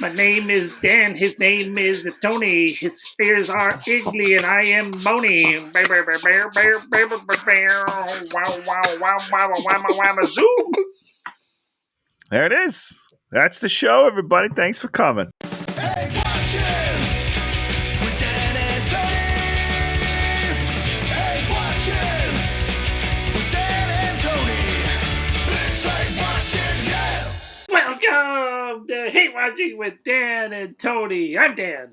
My name is Dan. His name is Tony. His ears are Iggly, and I am Bony. Zoo. There it is. That's the show, everybody. Thanks for coming. Hey, watching with Dan and Tony. Hey, watching with Dan and Tony. It's like watching, yeah. Welcome to Hate Watching with Dan and Tony. I'm Dan.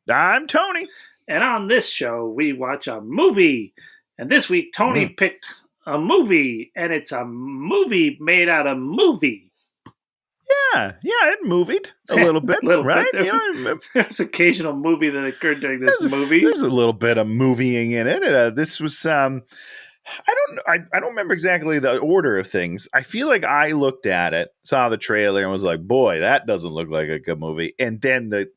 I'm Tony. And on this show, we watch a movie. And this week, Tony picked a movie, and it's a movie made out of movie. Yeah, it movied a little bit, right? There's occasional movie that occurred during this movie. There's a little bit of movieing in it. This was I don't remember exactly the order of things. I feel like I looked at it, saw the trailer, and was like, "Boy, that doesn't look like a good movie." And then the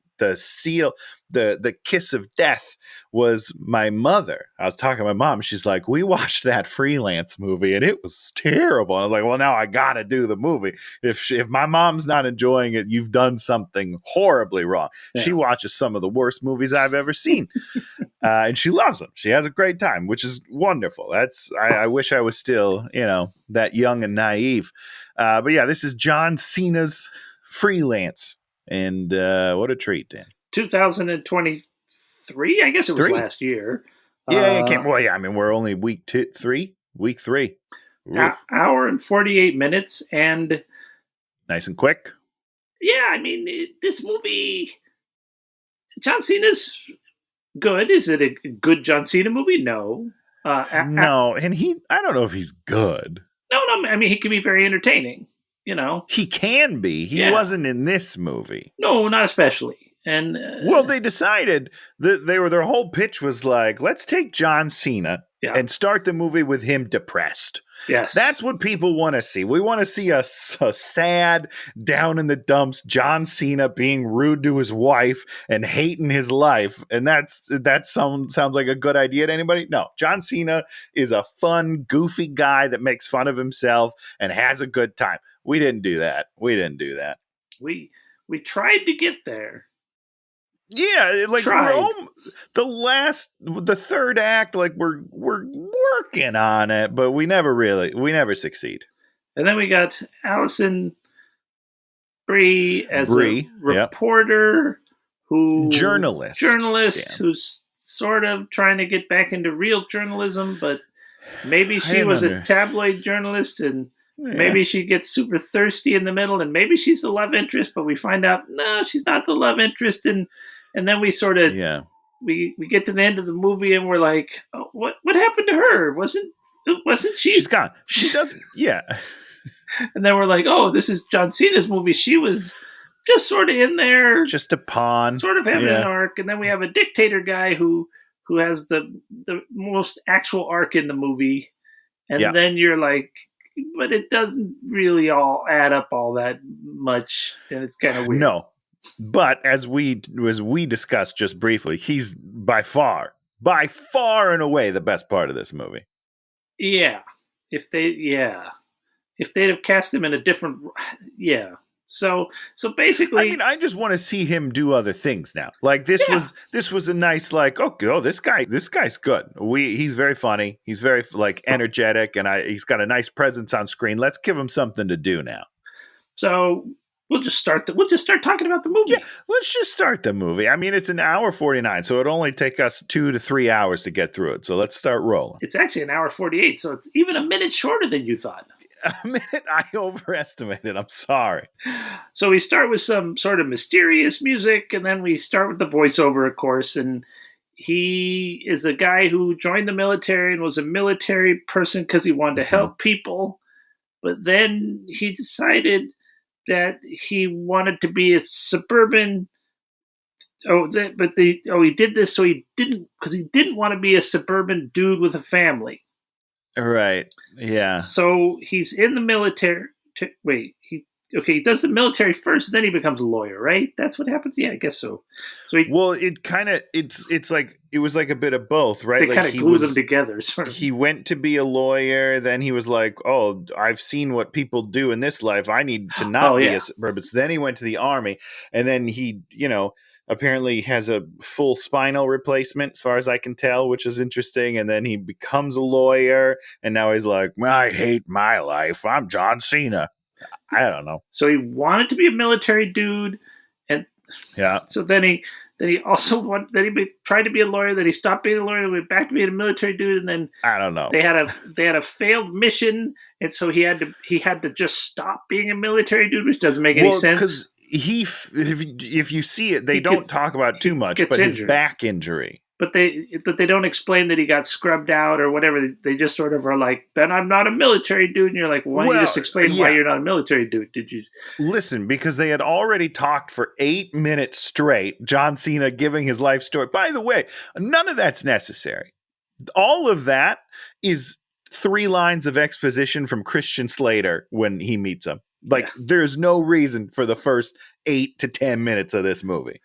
kiss of death was my mother. I was talking to my mom. She's like, "We watched that Freelance movie and it was terrible." And I was like, "Well, now I got to do the movie. If my mom's not enjoying it, you've done something horribly wrong." Yeah. She watches some of the worst movies I've ever seen. And she loves them. She has a great time, which is wonderful. I wish I was still, that young and naive. But yeah, this is John Cena's Freelance. And what a treat, Dan. 2023? I guess it was last year. Yeah, it came. Well, yeah, I mean, we're only week 3. Week 3. Hour and 48 minutes, and nice and quick. Yeah, I mean, this movie, John Cena's good. Is it a good John Cena movie? No. No, and I don't know if he's good. No, I mean, he can be very entertaining. He can be. He wasn't in this movie. No, not especially. And well, they decided that their whole pitch was like, let's take John Cena and start the movie with him depressed. Yes, that's what people want to see. We want to see a sad, down in the dumps John Cena being rude to his wife and hating his life. And that sounds like a good idea to anybody? No, John Cena is a fun, goofy guy that makes fun of himself and has a good time. We didn't do that. We tried to get there. Yeah, like the third act, like we're working on it, but we never succeed. And then we got Allison Bree as a reporter journalist who's sort of trying to get back into real journalism, but maybe she was a tabloid journalist and maybe she gets super thirsty in the middle, and maybe she's the love interest, but we find out, no, she's not the love interest. And then we sort of, we get to the end of the movie and we're like, oh, what happened to her? Wasn't she? She's gone. She doesn't. Yeah. And then we're like, oh, this is John Cena's movie. She was just sort of in there. Just a pawn. Sort of having an arc. And then we have a dictator guy who has the most actual arc in the movie. And then you're like, but it doesn't really all add up all that much, and it's kind of weird. No, but as we discussed just briefly, he's by far and away the best part of this movie. Yeah, if they'd have cast him in a different, So basically, I mean, I just want to see him do other things now. Like this was a nice, like, this guy's good. He's very funny. He's very energetic, and he's got a nice presence on screen. Let's give him something to do now. So we'll just start talking about the movie. Yeah, let's just start the movie. I mean, it's an hour 49, so it'll only take us 2 to 3 hours to get through it. So let's start rolling. It's actually an hour 48, so it's even a minute shorter than you thought. A minute, I overestimated. I'm sorry. So we start with some sort of mysterious music, and then we start with the voiceover, of course. And he is a guy who joined the military and was a military person because he wanted to help people. But then he decided that he wanted to be a suburban. He did this so he didn't want to be a suburban dude with a family. Right. Yeah. So he's in the military. he does the military first, and then he becomes a lawyer, right? That's what happens. Yeah, I guess so. So it's like it was like a bit of both, right? They like kind of glue them together. Sort of. He went to be a lawyer, then he was like, "Oh, I've seen what people do in this life. I need to not be a suburban." So then he went to the army, and then he, apparently has a full spinal replacement, as far as I can tell, which is interesting. And then he becomes a lawyer, and now he's like, "I hate my life. I'm John Cena." I don't know. So he wanted to be a military dude, and so then he also tried to be a lawyer. Then he stopped being a lawyer, and went back to being a military dude. And then I don't know. They had a failed mission, and so he had to just stop being a military dude, which doesn't make any sense. If you see it, they don't talk about too much, but his back injury. But they don't explain that he got scrubbed out or whatever. They just sort of are like, "Ben, I'm not a military dude," and you're like, "Why don't you just explain why you're not a military dude?" Did you listen? Because they had already talked for 8 minutes straight. John Cena giving his life story. By the way, none of that's necessary. All of that is 3 lines of exposition from Christian Slater when he meets him. There's no reason for the first 8 to 10 minutes of this movie.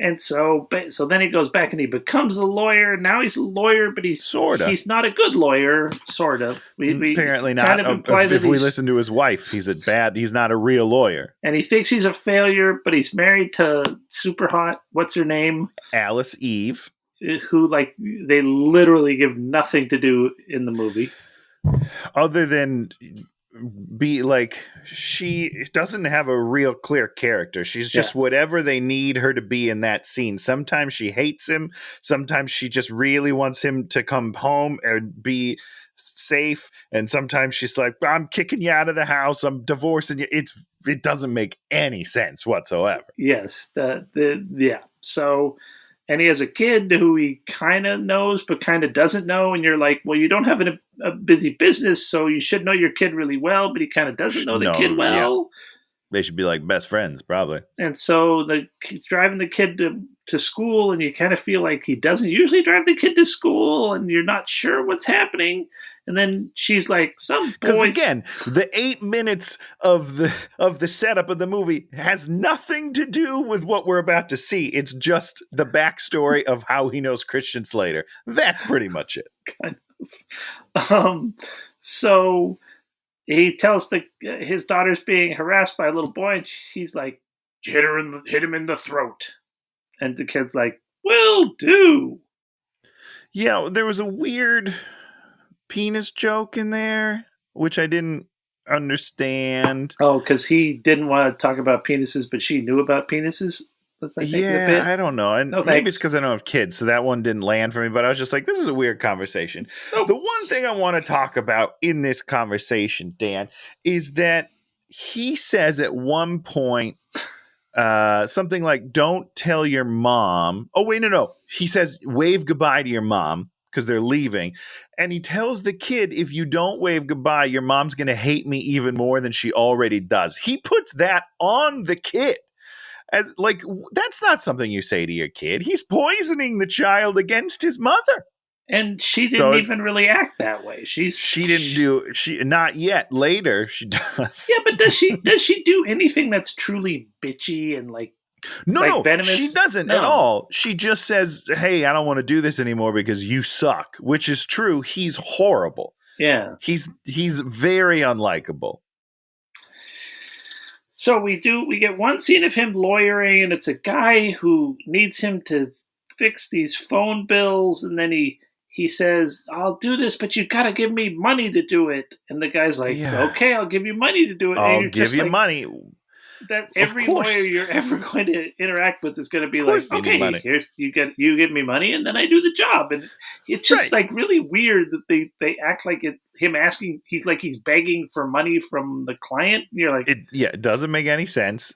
And so then he goes back and he becomes a lawyer. Now he's a lawyer, but he's not a good lawyer, sort of. We apparently not. Kind of if we listen to his wife, he's not a real lawyer. And he thinks he's a failure, but he's married to super hot, what's her name? Alice Eve. Who, they literally give nothing to do in the movie. Other than be she doesn't have a real clear character. She's just whatever they need her to be in that scene. Sometimes she hates him. Sometimes she just really wants him to come home and be safe. And sometimes she's like, "I'm kicking you out of the house. I'm divorcing you." It doesn't make any sense whatsoever. Yes. So, and he has a kid who he kind of knows, but kind of doesn't know. And you're like, well, you don't have a busy business, so you should know your kid really well, but he kind of doesn't know the kid well. Yeah. They should be like best friends, probably. And so he's driving the kid to school, and you kind of feel like he doesn't usually drive the kid to school, and you're not sure what's happening. And then she's like, "Some boys." Because again, the 8 minutes of the setup of the movie has nothing to do with what we're about to see. It's just the backstory of how he knows Christian Slater. That's pretty much it. Kind of. So he tells his daughter's being harassed by a little boy, and she's like, hit him in the throat. And the kid's like, "Will do." Yeah, there was a weird penis joke in there, which I didn't understand. Oh, because he didn't want to talk about penises, but she knew about penises? I don't know. And maybe it's because I don't have kids, so that one didn't land for me. But I was just like, this is a weird conversation. Oh. The one thing I want to talk about in this conversation, Dan, is that he says at one point something like, "Don't tell your mom." Oh, wait, no. He says, "Wave goodbye to your mom," because they're leaving. And he tells the kid, "If you don't wave goodbye, your mom's going to hate me even more than she already does." He puts that on the kid. As that's not something you say to your kid. He's poisoning the child against his mother. And she didn't even really act that way. Not yet. Later she does. Yeah, but does she do anything that's truly bitchy and no, venomous? She doesn't at all. She just says, "Hey, I don't want to do this anymore because you suck," which is true. He's horrible. Yeah. He's very unlikable. So we get one scene of him lawyering, and it's a guy who needs him to fix these phone bills, and then he says, "I'll do this, but you got to give me money to do it." And the guy's like, "Okay, I'll give you money to do it." I'll give you money. That every lawyer you're ever going to interact with is going to be like, "Okay, here's you give me money, and then I do the job." And it's just really weird that they act like him asking. He's like he's begging for money from the client. And you're like, it doesn't make any sense.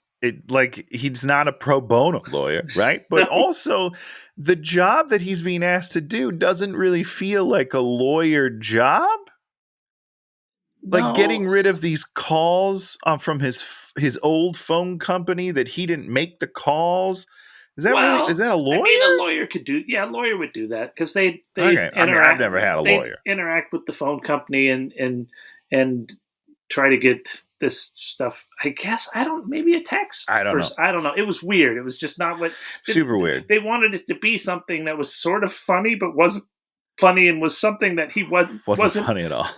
He's not a pro bono lawyer, right? But also, the job that he's being asked to do doesn't really feel like a lawyer job. Getting rid of these calls from his old phone company that he didn't make the calls. Is that a lawyer? I mean, a lawyer could do. Yeah, a lawyer would do that because they interact. I've never had a lawyer interact with the phone company and try to get this stuff. I guess maybe a text. I don't know. I don't know. It was weird. It was just not what super weird. They wanted it to be something that was sort of funny, but wasn't funny, and was something that he wasn't funny at all.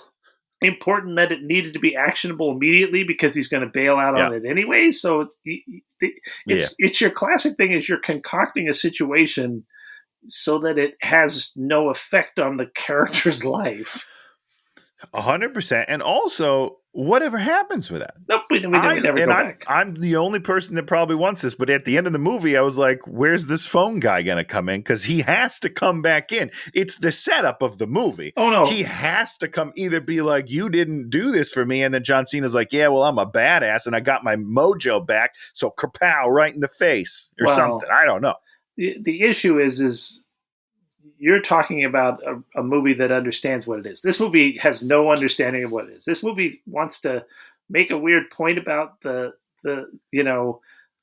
Important that it needed to be actionable immediately because he's going to bail out on it anyway. So it's your classic thing is you're concocting a situation so that it has no effect on the character's life. 100%. And also, whatever happens with that? Nope, we never go back. I'm the only person that probably wants this, but at the end of the movie, I was like, where's this phone guy going to come in? Because he has to come back in. It's the setup of the movie. Oh, no. He has to come either be like, you didn't do this for me, and then John Cena's like, yeah, well, I'm a badass, and I got my mojo back, so kapow, right in the face, or something. I don't know. The issue is you're talking about a movie that understands what it is. This movie has no understanding of what it is. This movie wants to make a weird point about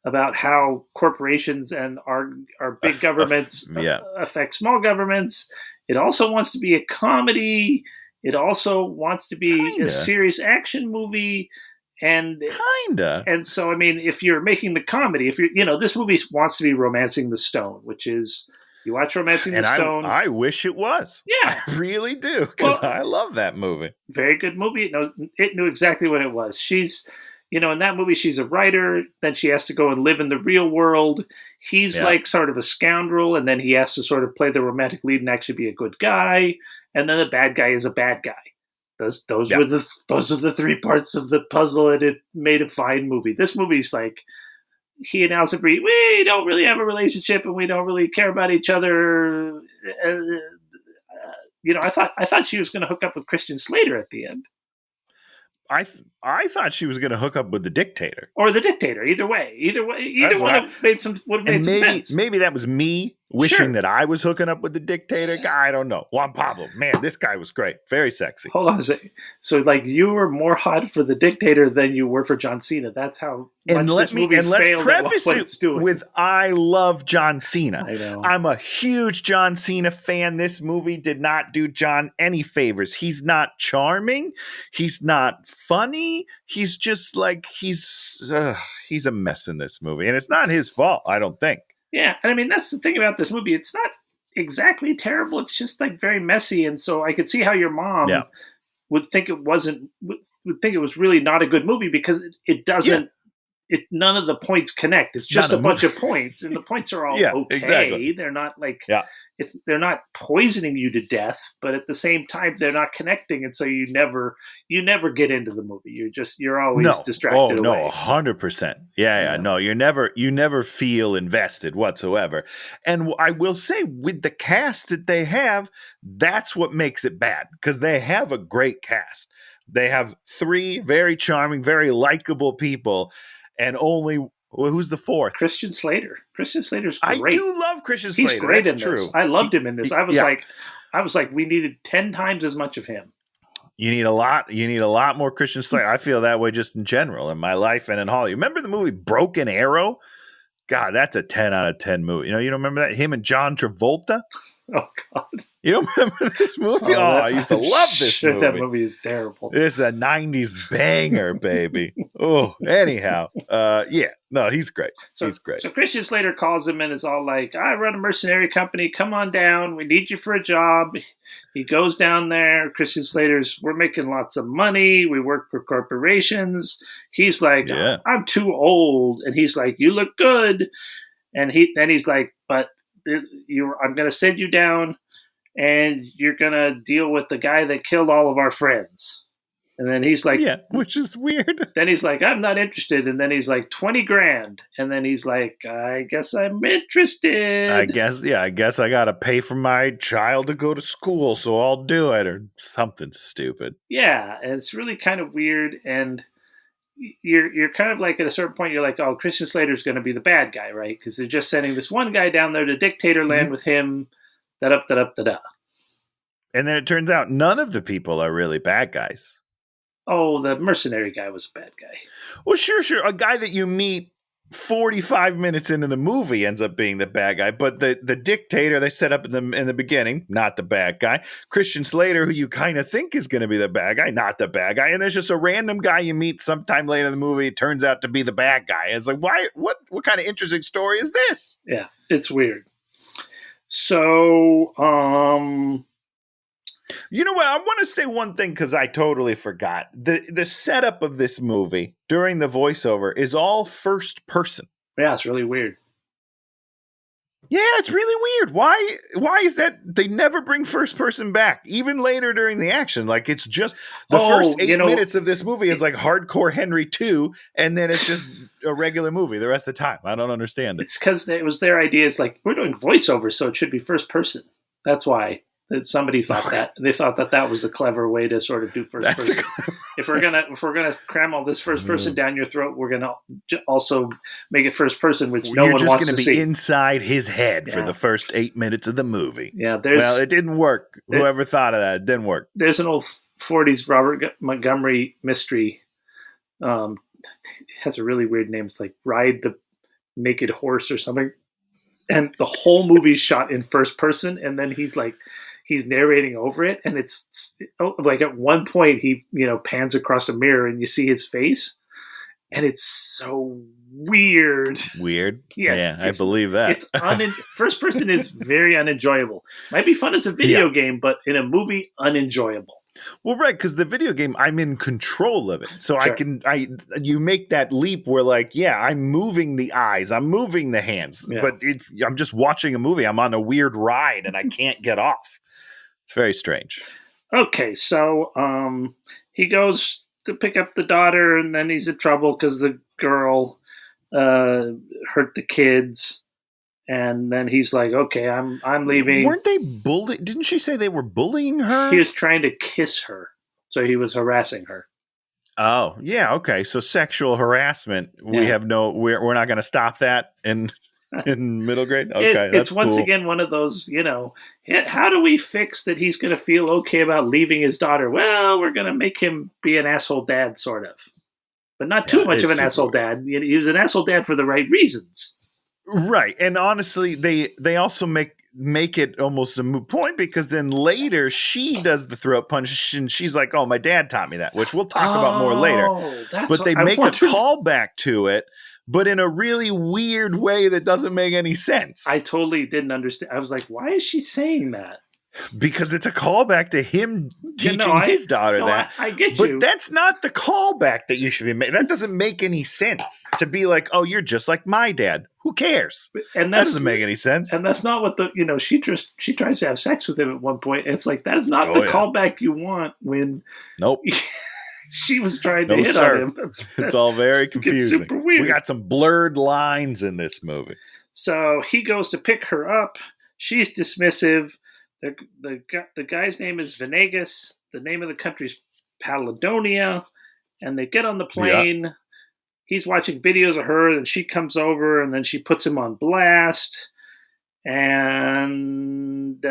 about how corporations and our big governments affect small governments. It also wants to be a comedy. It also wants to be a serious action movie. And so, I mean, if you're making the comedy, this movie wants to be Romancing the Stone, which is, you watch Romancing the Stone. I wish it was. Yeah. I really do, because I love that movie. Very good movie. It knew exactly what it was. She's, in that movie, she's a writer. Then she has to go and live in the real world. He's like sort of a scoundrel, and then he has to sort of play the romantic lead and actually be a good guy. And then the bad guy is a bad guy. Those are the three parts of the puzzle, and it made a fine movie. This movie's like, he and Allison Bree, we don't really have a relationship, and we don't really care about each other. I thought she was going to hook up with Christian Slater at the end. I thought she was going to hook up with the dictator. Or the dictator. Either way. Either one would have made some sense. Maybe that was me wishing that I was hooking up with the dictator. I don't know. Juan Pablo. Man, this guy was great. Very sexy. Hold on a second. So, like, you were more hot for the dictator than you were for John Cena. That's how much this movie failed at what it's doing. With I love John Cena. I know. I'm a huge John Cena fan. This movie did not do John any favors. He's not charming. He's not funny. He's just like, he's a mess in this movie. And it's not his fault, I don't think. Yeah, and I mean, that's the thing about this movie. It's not exactly terrible. It's just like very messy. And so I could see how your mom would think it was really not a good movie because it doesn't, none of the points connect. It's just a bunch of points, and the points are all okay. Exactly. They're not like, they're not poisoning you to death, but at the same time, they're not connecting. And so you never get into the movie. You're always distracted away. No, 100%. Yeah. No, you never feel invested whatsoever. And I will say, with the cast that they have, that's what makes it bad, because they have a great cast. They have three very charming, very likable people. And who's the fourth? Christian Slater. Christian Slater's great. I do love Christian Slater. He's great in this. I loved him in this. I was like, we needed 10 times as much of him. You need a lot more Christian Slater. I feel that way just in general in my life and in Hollywood. Remember the movie Broken Arrow? God, that's a 10 out of 10 movie. You don't remember that? Him and John Travolta? Oh, God. You don't remember this movie? I used to love this movie. That movie is terrible. It's a 90s banger, baby. Anyhow. No, he's great. He's great. So Christian Slater calls him and is all like, I run a mercenary company. Come on down. We need you for a job. He goes down there. Christian Slater's, we're making lots of money. We work for corporations. He's like, I'm too old. And he's like, you look good. And he's like, but I'm going to send you down and you're going to deal with the guy that killed all of our friends. And then he's like, which is weird. Then he's like, I'm not interested. And then he's like, 20 grand. And then he's like, I guess I'm interested. I guess I got to pay for my child to go to school. So I'll do it, or something stupid. Yeah. And it's really kind of weird. And you're kind of like, at a certain point, you're like, oh, Christian Slater's going to be the bad guy, right? Because they're just sending this one guy down there to dictator land with him. Da-da-da-da-da-da. And then it turns out none of the people are really bad guys. Oh, the mercenary guy was a bad guy. Well, sure. A guy that you meet 45 minutes into the movie ends up being the bad guy, but the dictator they set up in the beginning, not the bad guy. Christian Slater, who you kind of think is going to be the bad guy, not the bad guy. And there's just a random guy you meet sometime later in the movie. It turns out to be the bad guy. It's like, why? What kind of interesting story is this? Yeah, it's weird. So, you know what? I want to say one thing because I totally forgot. The setup of this movie during the voiceover is all first person. Yeah, it's really weird. Yeah, it's really weird. Why is that? They never bring first person back, even later during the action. Like, it's just the first 8 minutes of this movie is like hardcore Henry 2, and then it's just a regular movie the rest of the time. I don't understand it. It's because it was their idea. It's like, we're doing voiceover, so it should be first person. That's why. That somebody thought that they thought that was a clever way to sort of do first person. If we're gonna cram all this first person down your throat, we're gonna also make it first person, which no one wants to see. You're just gonna be inside his head for the first 8 minutes of the movie. Yeah, well, it didn't work. Whoever thought of that, it didn't work. There's an old 40s Robert Montgomery mystery. It has a really weird name. It's like Ride the Naked Horse or something. And the whole movie's shot in first person, and then he's narrating over it, and it's like at one point he pans across a mirror and you see his face, and it's so weird. Weird? Yes, yeah, I believe that. It's first person is very unenjoyable. Might be fun as a video game, but in a movie, unenjoyable. Well, right, because the video game, I'm in control of it. So sure. You make that leap where like, yeah, I'm moving the eyes, I'm moving the hands, but I'm just watching a movie. I'm on a weird ride and I can't get off. It's very strange. Okay, so he goes to pick up the daughter, and then he's in trouble because the girl hurt the kids. And then he's like, okay, I'm leaving. Weren't they Didn't she say they were bullying her? He was trying to kiss her. So he was harassing her. Oh, yeah. Okay. So sexual harassment. Yeah. We're not going to stop that in middle grade. Okay. It's once again one of those, how do we fix that he's going to feel okay about leaving his daughter? Well, we're going to make him be an asshole dad, sort of. But not too much of an asshole dad. He was an asshole dad for the right reasons. Right. And honestly, they also make it almost a moot point because then later she does the throat punch and she's like, oh, my dad taught me that, which we'll talk about more later. But they make a callback to it, but in a really weird way that doesn't make any sense. I totally didn't understand. I was like, why is she saying that? Because it's a callback to him teaching his daughter that. I get you. But that's not the callback that you should be making. That doesn't make any sense to be like, oh, you're just like my dad. Who cares? And that doesn't make any sense. And that's not what she tries to have sex with him at one point. It's like, that's not the callback you want when she was trying to hit on him. It's all very confusing. Super weird. We got some blurred lines in this movie. So he goes to pick her up. She's dismissive. The guy's name is Venegas. The name of the country is Paladonia. And they get on the plane. Yeah. He's watching videos of her, and she comes over, and then she puts him on blast. And,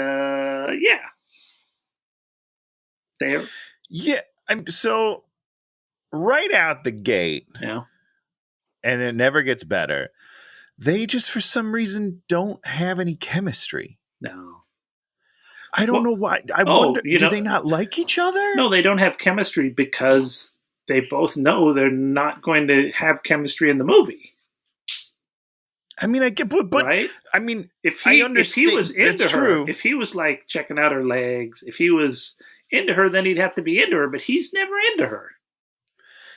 So right out the gate, and it never gets better, they just, for some reason, don't have any chemistry. No. I don't know why. I wonder, do they not like each other? No, they don't have chemistry because they both know they're not going to have chemistry in the movie. I mean, I get, but right? I mean, if he was into her, if he was like checking out her legs, if he was into her, then he'd have to be into her, but he's never into her.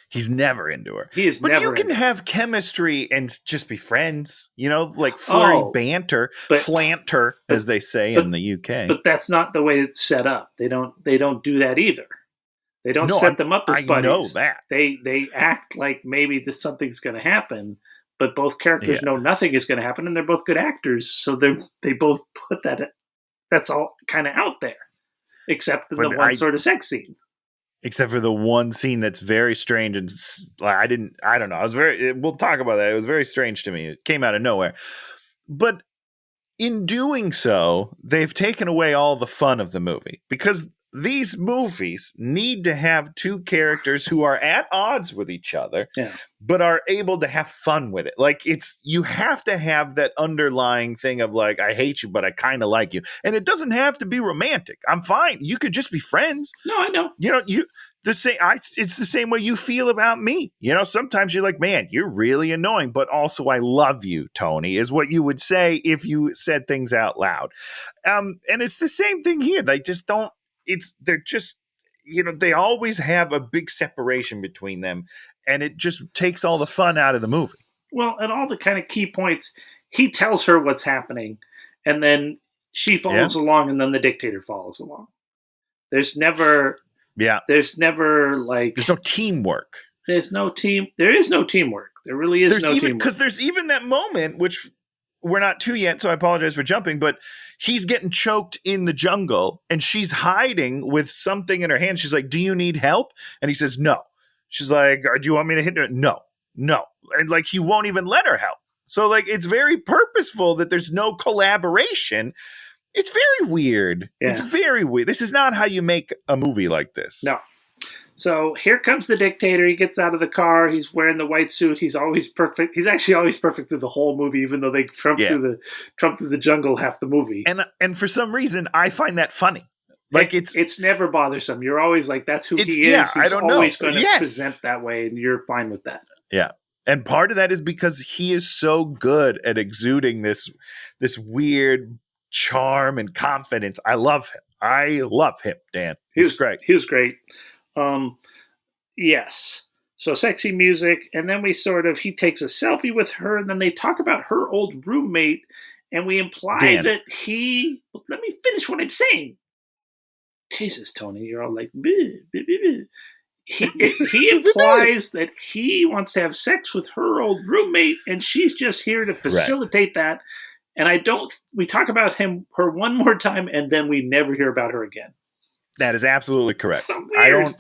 He's never into her. He is never. But you can have chemistry and just be friends, like flirty banter, flanter, as they say in the UK. But that's not the way it's set up. They don't do that either. They don't set them up as buddies. I know that. They act like maybe something's going to happen, but both characters know nothing is going to happen, and they're both good actors, so they both put that. That's all kind of out there, except the one sort of sex scene. Except for the one scene that's very strange and I don't know. We'll talk about that. It was very strange to me. It came out of nowhere. But in doing so, they've taken away all the fun of the movie because these movies need to have two characters who are at odds with each other, but are able to have fun with it. Like you have to have that underlying thing of like, I hate you, but I kind of like you. And it doesn't have to be romantic. I'm fine. You could just be friends. No, I know. It's the same way you feel about me. Sometimes you're like, man, you're really annoying, but also I love you, Tony, is what you would say if you said things out loud. And it's the same thing here. They just don't. They're just, they always have a big separation between them, and it just takes all the fun out of the movie. Well, at all the kind of key points, he tells her what's happening, and then she follows along, and then the dictator follows along. There's never like... There's no teamwork. There is no teamwork. There really is no teamwork. Because there's even that moment, which we're not to yet, so I apologize for jumping, but he's getting choked in the jungle, and she's hiding with something in her hand. She's like, do you need help? And he says, no. She's like, do you want me to hit her? No. And like, he won't even let her help. So like, it's very purposeful that there's no collaboration. It's very weird. Yeah. It's very weird. This is not how you make a movie like this. No. So here comes the dictator. He gets out of the car. He's wearing the white suit. He's always perfect. He's actually always perfect through the whole movie, even though they trump through the jungle half the movie. And for some reason, I find that funny. Like it's never bothersome. You're always like, that's who he is. He's always going to present that way, and you're fine with that. Yeah. And part of that is because he is so good at exuding this weird charm and confidence. I love him, Dan. He was great. He was great. Yes. So sexy music, and then he takes a selfie with her, and then they talk about her old roommate, and we imply that let me finish what I'm saying. Jesus, Tony, you're all like, bleh, bleh, bleh. He implies that he wants to have sex with her old roommate, and she's just here to facilitate that. And we talk about her one more time, and then we never hear about her again. That is absolutely correct. So weird.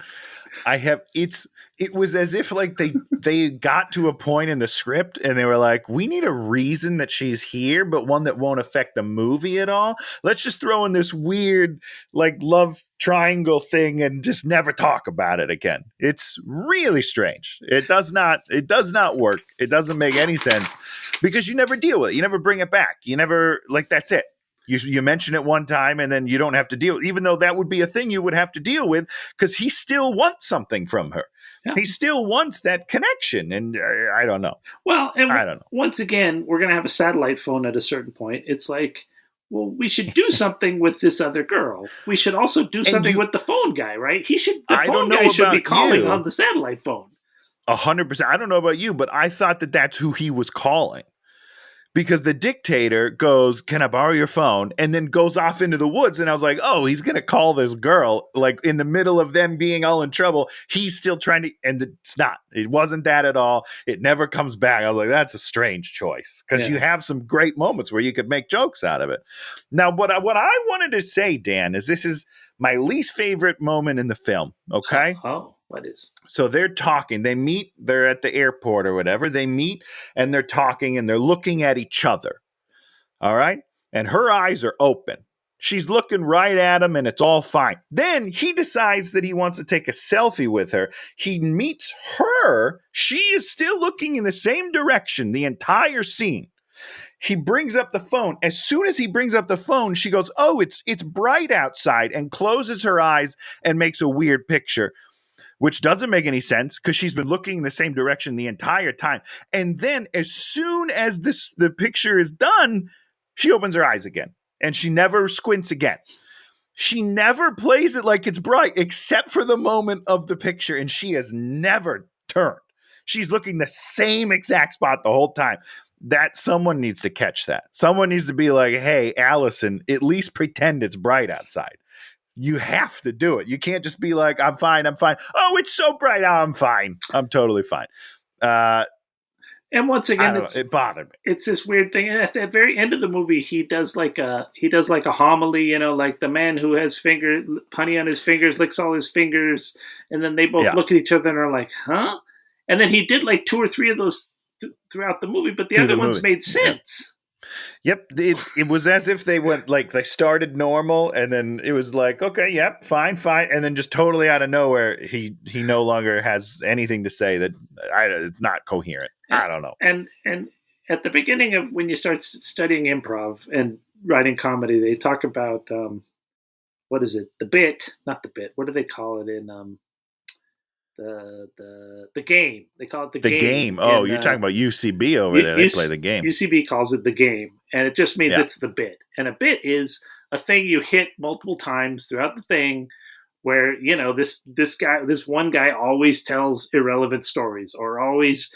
It was as if like they got to a point in the script and they were like, we need a reason that she's here, but one that won't affect the movie at all. Let's just throw in this weird like love triangle thing and just never talk about it again. It's really strange. It does not work. It doesn't make any sense because you never deal with it. You never bring it back. You never that's it. You mention it one time and then you don't have to deal, even though that would be a thing you would have to deal with because he still wants something from her. Yeah. He still wants that connection. And I don't know. Well, and I don't know. Once again, we're going to have a satellite phone at a certain point. It's like, well, we should do something with this other girl. We should also do something with the phone guy, right? The phone guy should be calling on the satellite phone. 100%. I don't know about you, but I thought that that's who he was calling. Because the dictator goes, can I borrow your phone? And then goes off into the woods. And I was like, oh, he's going to call this girl. Like in the middle of them being all in trouble. He's still trying to, and it's not. It wasn't that at all. It never comes back. I was like, that's a strange choice. Because you have some great moments where you could make jokes out of it. Now, what I wanted to say, Dan, is this is my least favorite moment in the film. Okay? What is? So they're talking. They meet. They're at the airport or whatever. They meet and they're talking and they're looking at each other. All right. And her eyes are open. She's looking right at him and it's all fine. Then he decides that he wants to take a selfie with her. He meets her. She is still looking in the same direction the entire scene. He brings up the phone. As soon as he brings up the phone, she goes, oh, it's bright outside, and closes her eyes and makes a weird picture. Which doesn't make any sense because she's been looking in the same direction the entire time. And then as soon as the picture is done, she opens her eyes again. And she never squints again. She never plays it like it's bright except for the moment of the picture. And she has never turned. She's looking the same exact spot the whole time. That someone needs to catch that. Someone needs to be like, hey, Allison, at least pretend it's bright outside. You have to do it. You can't just be like, I'm fine. Oh, it's so bright. Oh, I'm fine. I'm totally fine. And once again, it bothered me. It's this weird thing. And at the very end of the movie, he does like a homily, like the man who has honey on his fingers, licks all his fingers. And then they both look at each other and are like, huh? And then he did like 2 or 3 of those throughout the movie, but the other ones made sense. Yep, it was as if they went like they started normal, and then it was like, okay, yep, fine, and then just totally out of nowhere, he no longer has anything to say that it's not coherent. I don't know. And at the beginning of when you start studying improv and writing comedy, they talk about what is it? The bit, not the bit. What do they call it in the game? They call it the game. The game. Oh, you're talking about UCB over there. They play the game. UCB calls it the game, and it just means it's the bit. And a bit is a thing you hit multiple times throughout the thing, where this one guy always tells irrelevant stories, or always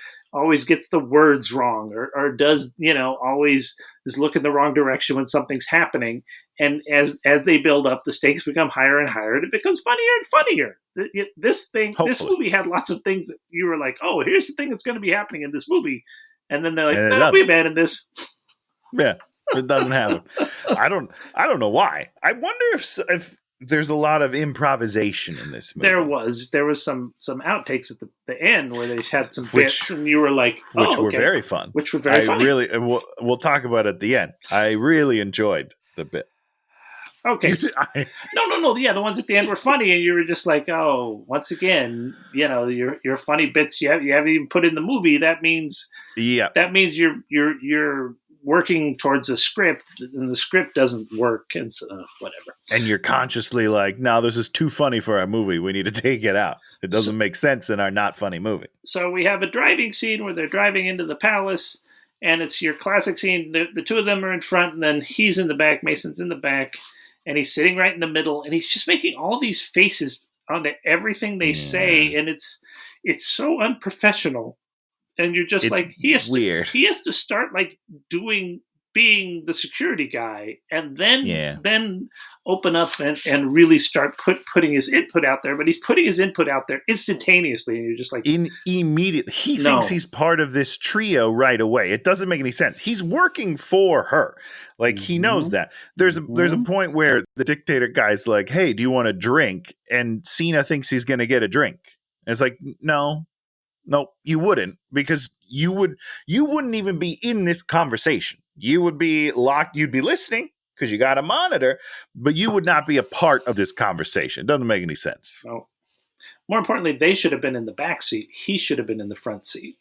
gets the words wrong, or does always is looking the wrong direction when something's happening. And as they build up, the stakes become higher and higher, and it becomes funnier and funnier. This movie had lots of things that you were like, oh, here's the thing that's going to be happening in this movie, and then they're like, no, we abandoned this. Yeah, it doesn't happen. I don't know why. I wonder if there's a lot of improvisation in this movie. There was some outtakes at the end where they had some bits, and you were like, which were very fun. Which were very funny. We'll talk about it at the end. I really enjoyed the bit. Okay. No. Yeah, the ones at the end were funny, and you were just like, oh, once again, your funny bits you haven't even put in the movie. That means you're working towards a script, and the script doesn't work, and so whatever. And you're consciously like, no, this is too funny for our movie. We need to take it out. It doesn't make sense in our not funny movie. So we have a driving scene where they're driving into the palace, and it's your classic scene. The two of them are in front, and then he's in the back, Mason's in the back, and he's sitting right in the middle, and he's just making all these faces onto everything they say, and it's so unprofessional. And you're just like, he has to start like being the security guy, and then open up and really start putting his input out there. But he's putting his input out there instantaneously, and you're just like, immediately. He thinks he's part of this trio right away. It doesn't make any sense. He's working for her. Like, he knows that. There's a point where the dictator guy's like, hey, do you want a drink? And Cena thinks he's going to get a drink. And it's like, no, you wouldn't, because you wouldn't even be in this conversation. You would be locked. You'd be listening because you got a monitor, but you would not be a part of this conversation. It doesn't make any sense. No. More importantly, they should have been in the back seat. He should have been in the front seat.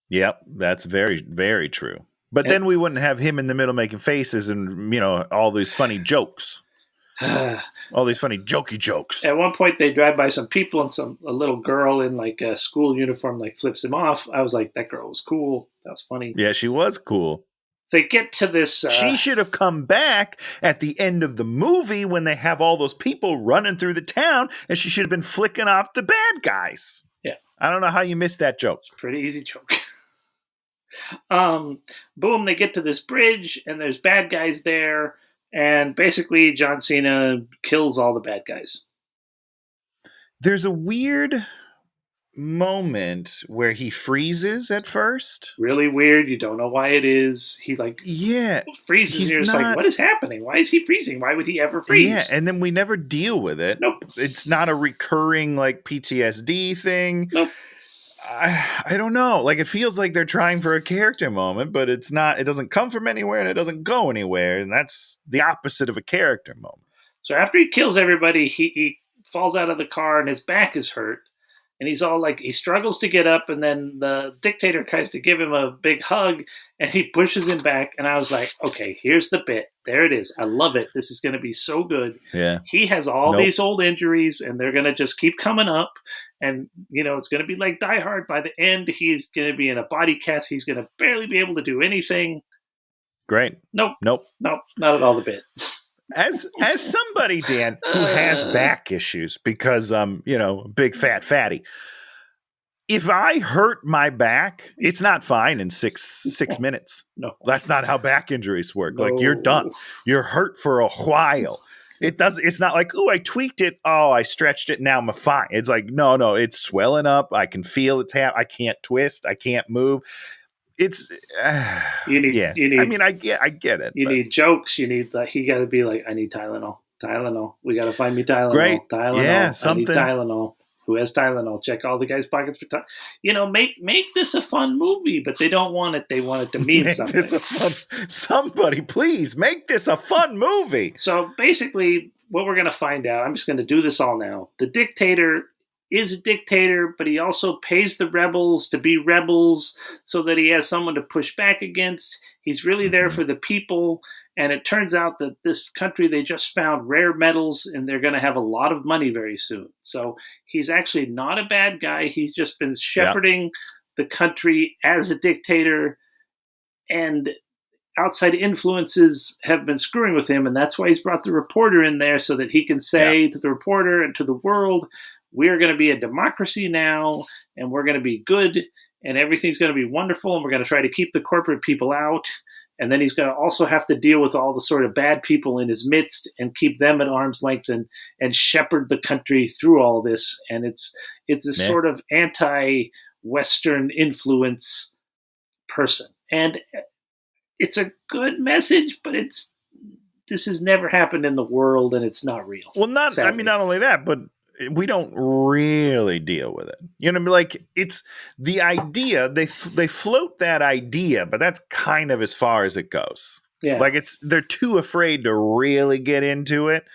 Yep, that's very, very true. But then we wouldn't have him in the middle making faces and, all these funny jokes. All these funny jokey jokes. At one point, they drive by some people, and a little girl in like a school uniform like flips him off. I was like, that girl was cool. That was funny. Yeah, she was cool. They get to this. She should have come back at the end of the movie when they have all those people running through the town, and she should have been flicking off the bad guys. Yeah, I don't know how you missed that joke. It's a pretty easy joke. Boom! They get to this bridge, and there's bad guys there. And basically, John Cena kills all the bad guys. There's a weird moment where he freezes at first. Really weird. You don't know why it is. He freezes. And you're just like, what is happening? Why is he freezing? Why would he ever freeze? Yeah, and then we never deal with it. Nope. It's not a recurring like PTSD thing. Nope. I don't know. Like, it feels like they're trying for a character moment, but it's not. It doesn't come from anywhere, and it doesn't go anywhere, and that's the opposite of a character moment. So after he kills everybody, he falls out of the car, and his back is hurt, and he's all like, he struggles to get up, and then the dictator tries to give him a big hug, and he pushes him back, and I was like, okay, here's the bit. There it is. I love it. This is going to be so good. Yeah. He has all these old injuries, and they're going to just keep coming up. And, it's going to be like Die Hard. By the end, he's going to be in a body cast. He's going to barely be able to do anything. Great. Nope. Not at all the bit. As somebody, Dan, who has back issues because, big fat fatty. If I hurt my back, it's not fine in six minutes. No. That's not how back injuries work. No. Like, you're done. You're hurt for a while. It's not like, oh, I tweaked it. Oh, I stretched it. Now I'm fine. It's like, no, it's swelling up. I can feel it's I can't twist. I can't move. It's you need. I mean, I get it. You need jokes. You need he got to be like, I need Tylenol. We got to find me Tylenol. Great. Tylenol. Yeah, something. I need Tylenol. who has Tylenol. Check all the guys' pockets for Tylenol. You know, make this a fun movie, but they don't want it. They want it to mean something. Somebody, please make this a fun movie. So basically, what we're going to find out, I'm just going to do this all now. The dictator is a dictator, but he also pays the rebels to be rebels so that he has someone to push back against. He's really there for the people. And it turns out that this country, they just found rare metals and they're going to have a lot of money very soon. So he's actually not a bad guy. He's just been shepherding the country as a dictator, and outside influences have been screwing with him. And that's why he's brought the reporter in there so that he can say to the reporter and to the world, we're going to be a democracy now, and we're going to be good, and everything's going to be wonderful, and we're going to try to keep the corporate people out. And then he's going to also have to deal with all the sort of bad people in his midst and keep them at arm's length and shepherd the country through all this. And it's a sort of anti-Western influence person. And it's a good message, but this has never happened in the world, and it's not real. Well, not only that, but we don't really deal with it. You know, like it's the idea, they float that idea, but that's kind of as far as it goes. Yeah. Like they're too afraid to really get into it.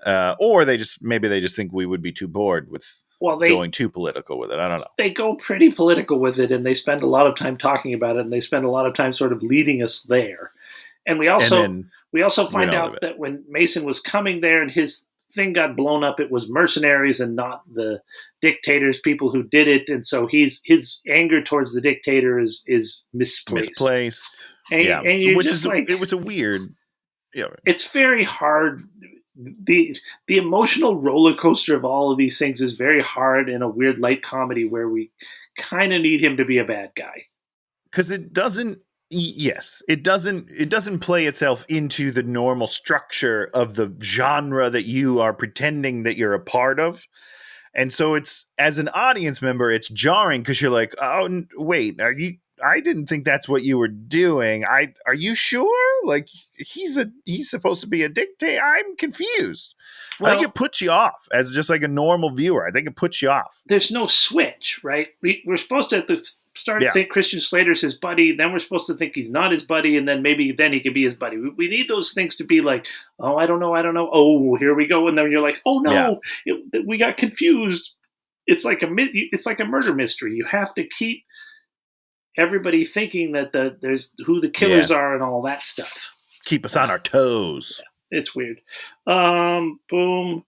Or they just think we would be too bored with going too political with it. I don't know. They go pretty political with it, and they spend a lot of time talking about it, and they spend a lot of time sort of leading us there. And we also find out that when Mason was coming there and his thing got blown up, it was mercenaries and not the dictators, people who did it. And so his anger towards the dictator is misplaced. And you're which just it was a weird. Yeah. It's very hard. The emotional roller coaster of all of these things is very hard in a weird light comedy where we kind of need him to be a bad guy. Because it doesn't play itself into the normal structure of the genre that you are pretending that you're a part of. And so it's, as an audience member, it's jarring because you're like, oh, wait, I didn't think that's what you were doing. Are you sure? Like he's supposed to be a dictator. I'm confused. Well, I think it puts you off as just like a normal viewer. I think it puts you off. There's no switch, right? We're supposed to start to think Christian Slater's his buddy. Then we're supposed to think he's not his buddy. And then maybe he could be his buddy. We need those things to be like, oh, I don't know. Oh, here we go. And then you're like, oh no, we got confused. It's like a murder mystery. You have to keep everybody thinking that there's who the killers are and all that stuff. Keep us on our toes. Yeah, it's weird. Boom.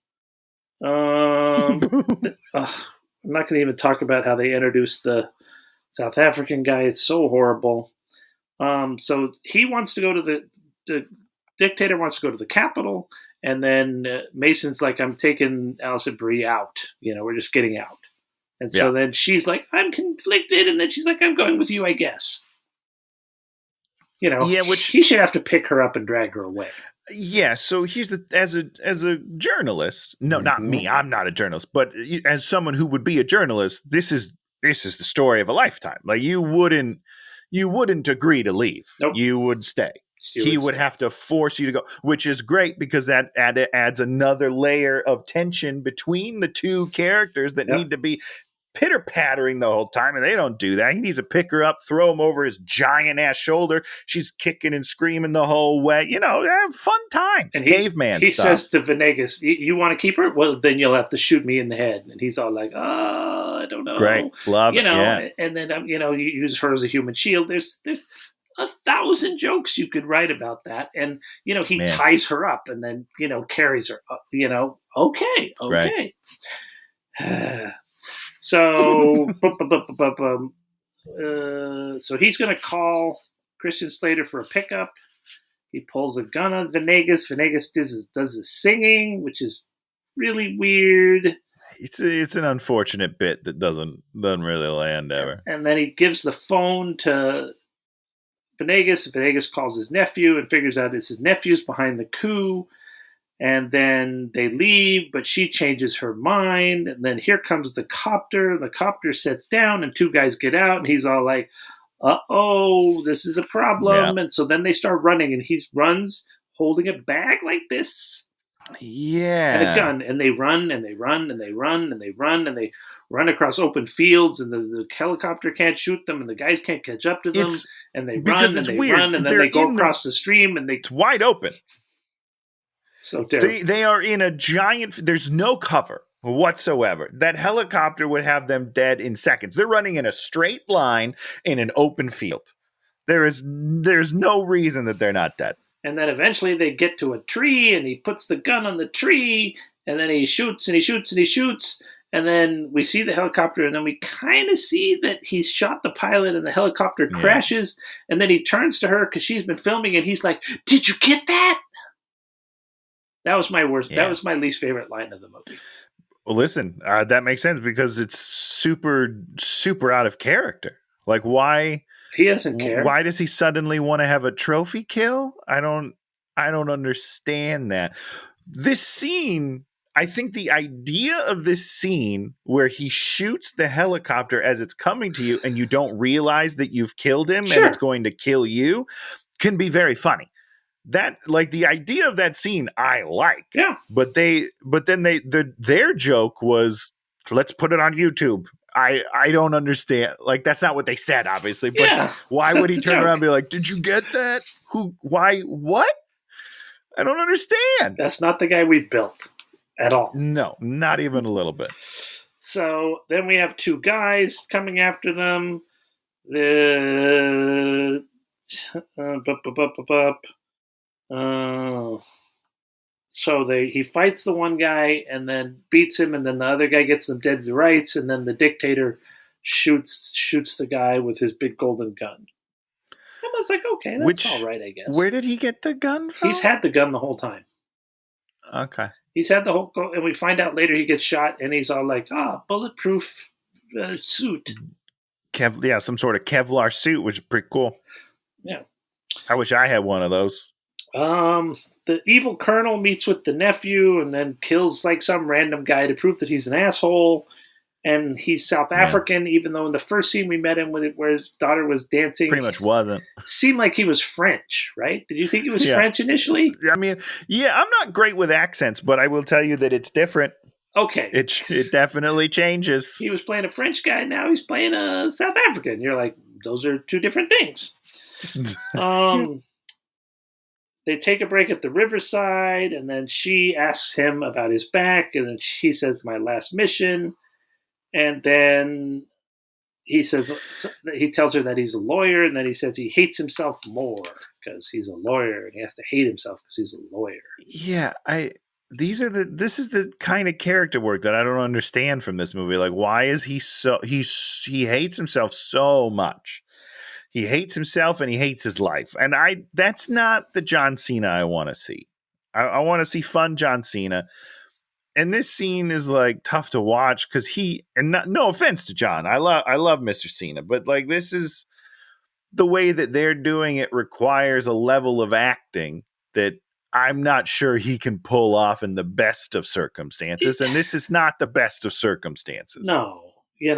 I'm not going to even talk about how they introduced the South African guy. It's so horrible. So he wants to go to the dictator wants to go to the capital, and then Mason's like, I'm taking Allison Bree out. You know, we're just getting out. And so then she's like, I'm conflicted, and then she's like, I'm going with you, I guess. You know, which he should have to pick her up and drag her away. Yeah, so here's as a journalist, no, not me, I'm not a journalist, but as someone who would be a journalist, this is the story of a lifetime. Like you wouldn't agree to leave. Nope. You would stay. He would have to force you to go, which is great because that adds another layer of tension between the two characters that need to be pitter-pattering the whole time, and they don't do that. He needs to pick her up, throw him over his giant-ass shoulder. She's kicking and screaming the whole way. You know, fun times. And caveman he stuff. He says to Venegas, you want to keep her? Well, then you'll have to shoot me in the head. And he's all like, oh, I don't know. Great. Love it. You know, and then, you use her as a human shield. There's 1,000 jokes you could write about that. And, he ties her up and then, carries her up, okay. Right. So, so he's going to call Christian Slater for a pickup. He pulls a gun on Venegas. Venegas does his singing, which is really weird. It's an unfortunate bit that doesn't really land ever. And then he gives the phone to Venegas. Venegas calls his nephew and figures out it's his nephew's behind the coup. And then they leave, but she changes her mind. And then here comes the copter. The copter sets down and two guys get out. And he's all like, uh-oh, this is a problem. Yeah. And so then they start running and he runs holding a bag like this. Yeah. And a gun, and they run, and they run, and they run, and they run, and they run across open fields, and the helicopter can't shoot them, and the guys can't catch up to them, and they run, and they run, and then they go across the stream, and it's wide open. So terrible. They are in a giant, there's no cover whatsoever. That helicopter would have them dead in seconds. They're running in a straight line in an open field. There's no reason that they're not dead. And then eventually they get to a tree, and he puts the gun on the tree, and then he shoots, and he shoots, and he shoots, and then we see the helicopter, and then we kind of see that he's shot the pilot, and the helicopter crashes, and then he turns to her because she's been filming, and he's like, "Did you get that?" That was my worst. Yeah. That was my least favorite line of the movie. Well, listen, that makes sense because it's super, super out of character. Like, why? He doesn't care. Why does he suddenly want to have a trophy kill? I don't understand that. This scene, I think the idea of this scene where he shoots the helicopter as it's coming to you and you don't realize that you've killed him and it's going to kill you can be very funny. That, like, the idea of that scene I like. Yeah. But then their joke was, let's put it on YouTube. I don't understand. Like, that's not what they said, obviously. But why would he turn around and be like, "Did you get that? Who? Why? What?" I don't understand. That's not the guy we've built at all. No, not even a little bit. So then we have two guys coming after them. So he fights the one guy and then beats him, and then the other guy gets them dead to rights, and then the dictator shoots the guy with his big golden gun. I was like, okay, that's all right, I guess. Where did he get the gun from? He's had the gun the whole time. Okay. He's had the whole, and we find out later he gets shot, and he's all like, bulletproof suit. Some sort of Kevlar suit, which is pretty cool. Yeah. I wish I had one of those. The evil colonel meets with the nephew and then kills like some random guy to prove that he's an asshole. And he's South African, even though in the first scene we met him where his daughter was dancing. Pretty much wasn't. Seemed like he was French, right? Did you think he was French initially? I mean, I'm not great with accents, but I will tell you that it's different. Okay. It definitely changes. He was playing a French guy, now he's playing a South African. You're like, those are two different things. They take a break at the riverside, and then she asks him about his back, and then he says, "My last mission." And then he tells her that he's a lawyer, and then he says he hates himself more because he's a lawyer, and he has to hate himself because he's a lawyer. Yeah, this is the kind of character work that I don't understand from this movie. Like, why is he he hates himself so much? He hates himself and he hates his life. And that's not the John Cena I want to see. I want to see fun John Cena. And this scene is like tough to watch because no offense to John. I love Mr. Cena, but like, this is the way that they're doing it requires a level of acting that I'm not sure he can pull off in the best of circumstances. And this is not the best of circumstances. No, yeah.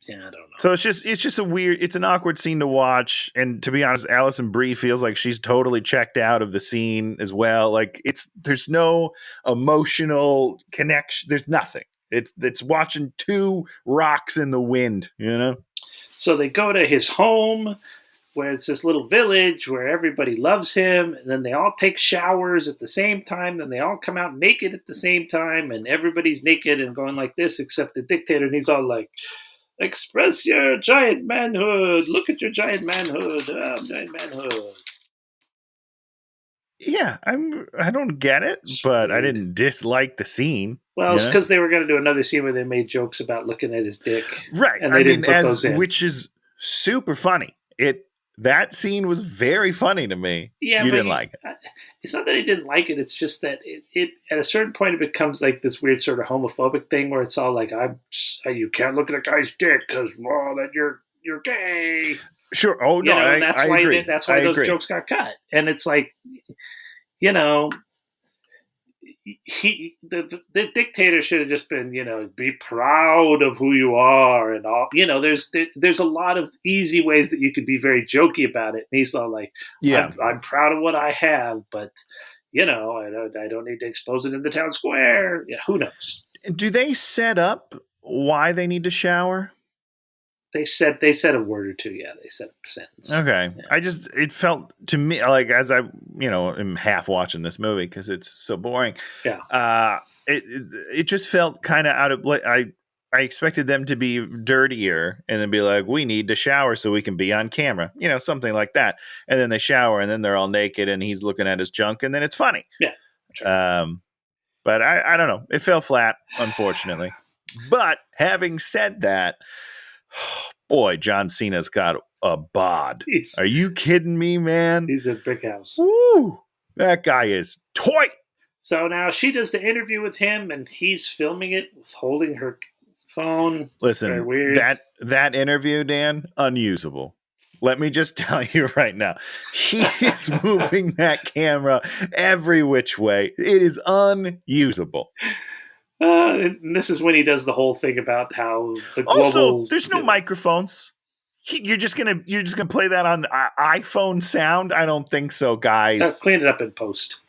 Yeah, I don't know. So it's just it's an awkward scene to watch. And to be honest, Allison Bree feels like she's totally checked out of the scene as well. Like, there's no emotional connection. There's nothing. It's watching two rocks in the wind, you know? So they go to his home where it's this little village where everybody loves him. And then they all take showers at the same time. Then they all come out naked at the same time. And everybody's naked and going like this, except the dictator. And he's all like, "Express your giant manhood. Look at your giant manhood. Giant manhood." Yeah, I don't get it, but I didn't dislike the scene. Well, it's because they were going to do another scene where they made jokes about looking at his dick. Right. And they didn't put those in. Which is super funny. That scene was very funny to me. Yeah, you didn't like it. It's not that I didn't like it. It's just that it at a certain point it becomes like this weird sort of homophobic thing where it's all like, you can't look at a guy's dick because that you're gay. Sure. Oh no, that's why agree. That's why those jokes got cut. And it's like, the dictator should have just been, be proud of who you are and all. There's a lot of easy ways that you could be very jokey about it. And he's all like, I'm proud of what I have, but I don't need to expose it in the town square. Yeah, who knows? Do they set up why they need to shower? They said a word or two. Yeah, they said a sentence. Okay. Yeah. It felt to me like as I, am half watching this movie because it's so boring. Yeah. It just felt kind of out of, I expected them to be dirtier and then be like, we need to shower so we can be on camera, something like that. And then they shower and then they're all naked and he's looking at his junk and then it's funny. Yeah. Sure. But I don't know. It fell flat, unfortunately. But having said that, boy, John Cena's got a bod. Are you kidding me, man? He's a big house. Woo! That guy is toy. So now she does the interview with him, and he's filming it, holding her phone. Listen, very weird. that interview, Dan, unusable. Let me just tell you right now, he is moving that camera every which way. It is unusable. And this is when he does the whole thing about how the global. Also, there's no microphones. You're just gonna play that on iPhone sound? I don't think so, guys. Clean it up in post.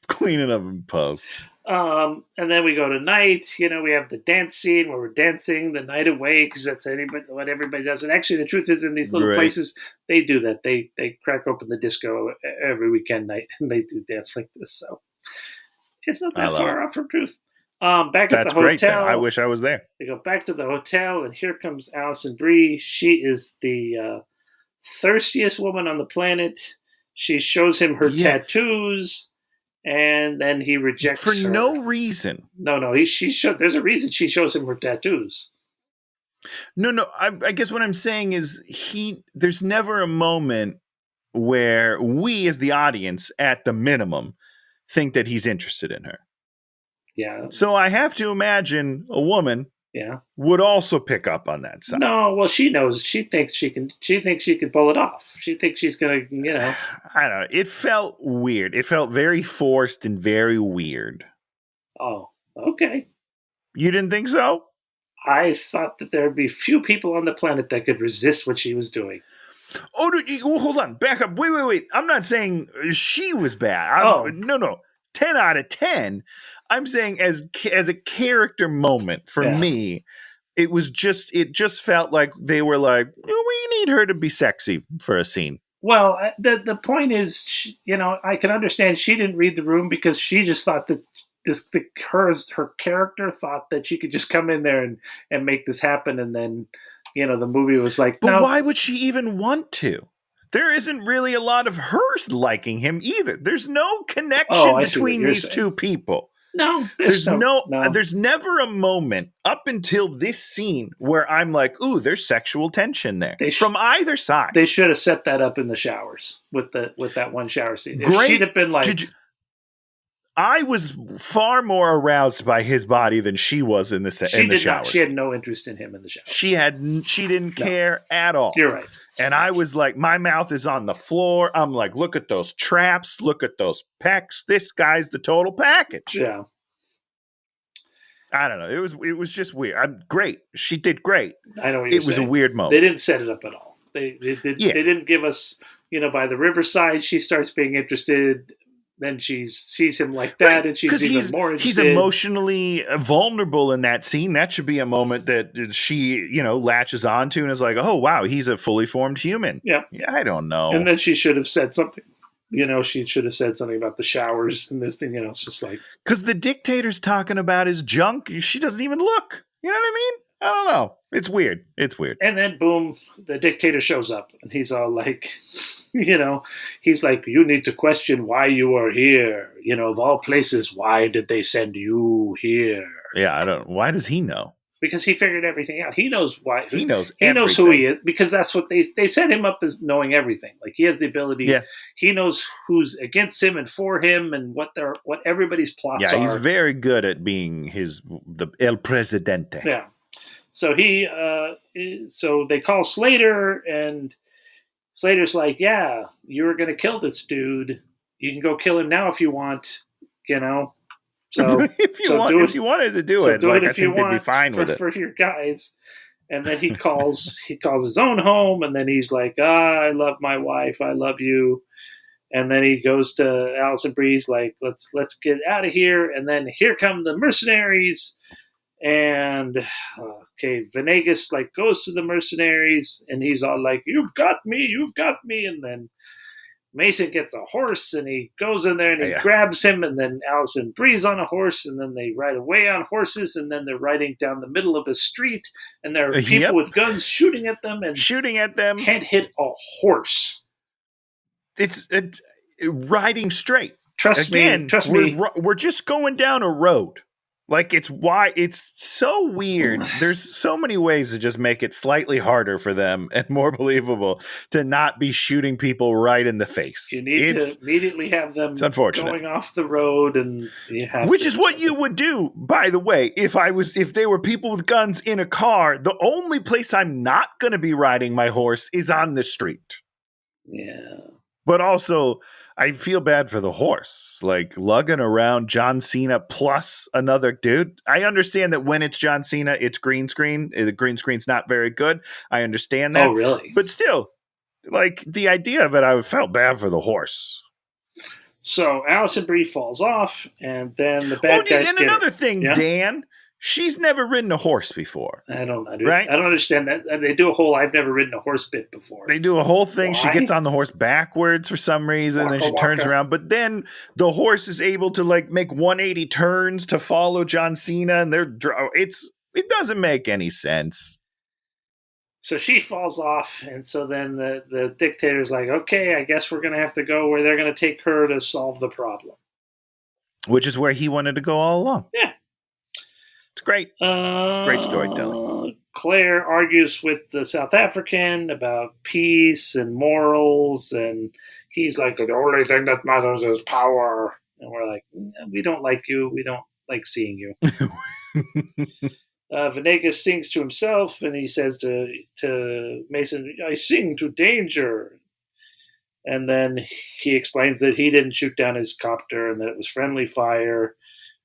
Clean it up in post. And then we go to night. We have the dance scene where we're dancing the night away because that's what everybody does. And actually, the truth is, in these little places, they do that. They crack open the disco every weekend night, and they do dance like this. So it's not that far off from truth. Back at the hotel. Great, I wish I was there. They go back to the hotel, and here comes Allison Bree. She is the thirstiest woman on the planet. She shows him her tattoos, and then he rejects her. For no reason. No. There's a reason she shows him her tattoos. No. I guess what I'm saying is there's never a moment where we, as the audience, at the minimum, think that he's interested in her. Yeah. So I have to imagine a woman would also pick up on that side. No, well, she knows. She thinks she can pull it off. She thinks she's going to, I don't know. It felt weird. It felt very forced and very weird. Oh, okay. You didn't think so? I thought that there would be few people on the planet that could resist what she was doing. Oh, hold on. Back up. Wait. I'm not saying she was bad. No. 10 out of 10. I'm saying as a character moment for me, it just felt like they were like, we need her to be sexy for a scene. Well, the point is, I can understand she didn't read the room because she just thought that her character thought that she could just come in there and make this happen. And then, the movie was like, but why would she even want to? There isn't really a lot of hers liking him either. There's no connection between these two people. No, there's never a moment up until this scene where I'm like, ooh, there's sexual tension there from either side. They should have set that up in the showers with that one shower scene. If Great. She'd have been like, I was far more aroused by his body than she was in the showers. She had no interest in him in the showers. She didn't care at all. You're right. And I was like, my mouth is on the floor. I'm like, look at those traps. Look at those pecs. This guy's the total package. Yeah. I don't know. It was just weird. Great. She did great. I know what you're saying. It was a weird moment. They didn't set it up at all. They didn't give us, by the riverside, she starts being interested. Then she sees him like that, and she's even more interested. He's emotionally vulnerable in that scene. That should be a moment that she, latches onto and is like, oh, wow, he's a fully formed human. Yeah. I don't know. And then she should have said something. She should have said something about the showers and this thing. It's just like. Because the dictator's talking about his junk. She doesn't even look. You know what I mean? I don't know. It's weird. And then, boom, the dictator shows up. And he's all like, he's like, you need to question why you are here. Of all places, why did they send you here? Yeah, why does he know? Because he figured everything out. He knows why. He knows who he is. Because that's what they set him up as knowing everything. Like he has the ability. Yeah. He knows who's against him and for him and what everybody's plots are. Yeah, he's very good at being the El Presidente. Yeah. So so they call Slater, and Slater's like, yeah, you were going to kill this dude. You can go kill him now if you want, So if you wanted to do it, I think they'd be fine with it for your guys. And then he calls his own home, and then he's like, I love my wife, I love you. And then he goes to Allison Bree's like, let's get out of here. And then here come the mercenaries. And Venegas like goes to the mercenaries, and he's all like, "You've got me," and then Mason gets a horse, and he goes in there and he grabs him, and then Allison Bree's on a horse, and then they ride away on horses, and then they're riding down the middle of a street, and there are people with guns shooting at them, can't hit a horse. It's riding straight. Trust me. We're just going down a road. Like, it's so weird. There's so many ways to just make it slightly harder for them and more believable to not be shooting people right in the face. You need to immediately have them going off the road, and which is what you would do, by the way, if there were people with guns in a car. The only place I'm not going to be riding my horse is on the street. Yeah. But also, I feel bad for the horse, like lugging around John Cena plus another dude. I understand that when it's John Cena, it's green screen. The green screen's not very good. I understand that. Oh, really? But still, like, the idea of it, I felt bad for the horse. So Allison Bree falls off, and then the bad guys and another thing, Dan, she's never ridden a horse before. I don't understand that. They do a whole "I've never ridden a horse" bit before. They do a whole thing. Why? She gets on the horse backwards for some reason, and she turns around. But then the horse is able to like make 180 turns to follow John Cena, and it doesn't make any sense. So she falls off, and so then the dictator's like, "Okay, I guess we're going to have to go where they're going to take her to solve the problem," which is where he wanted to go all along. Yeah. It's great. Great storytelling. Claire argues with the South African about peace and morals, and he's like, the only thing that matters is power. And we're like, we don't like you. We don't like seeing you. Venegas sings to himself, and he says to Mason, "I sing to danger." And then he explains that he didn't shoot down his copter and that it was friendly fire.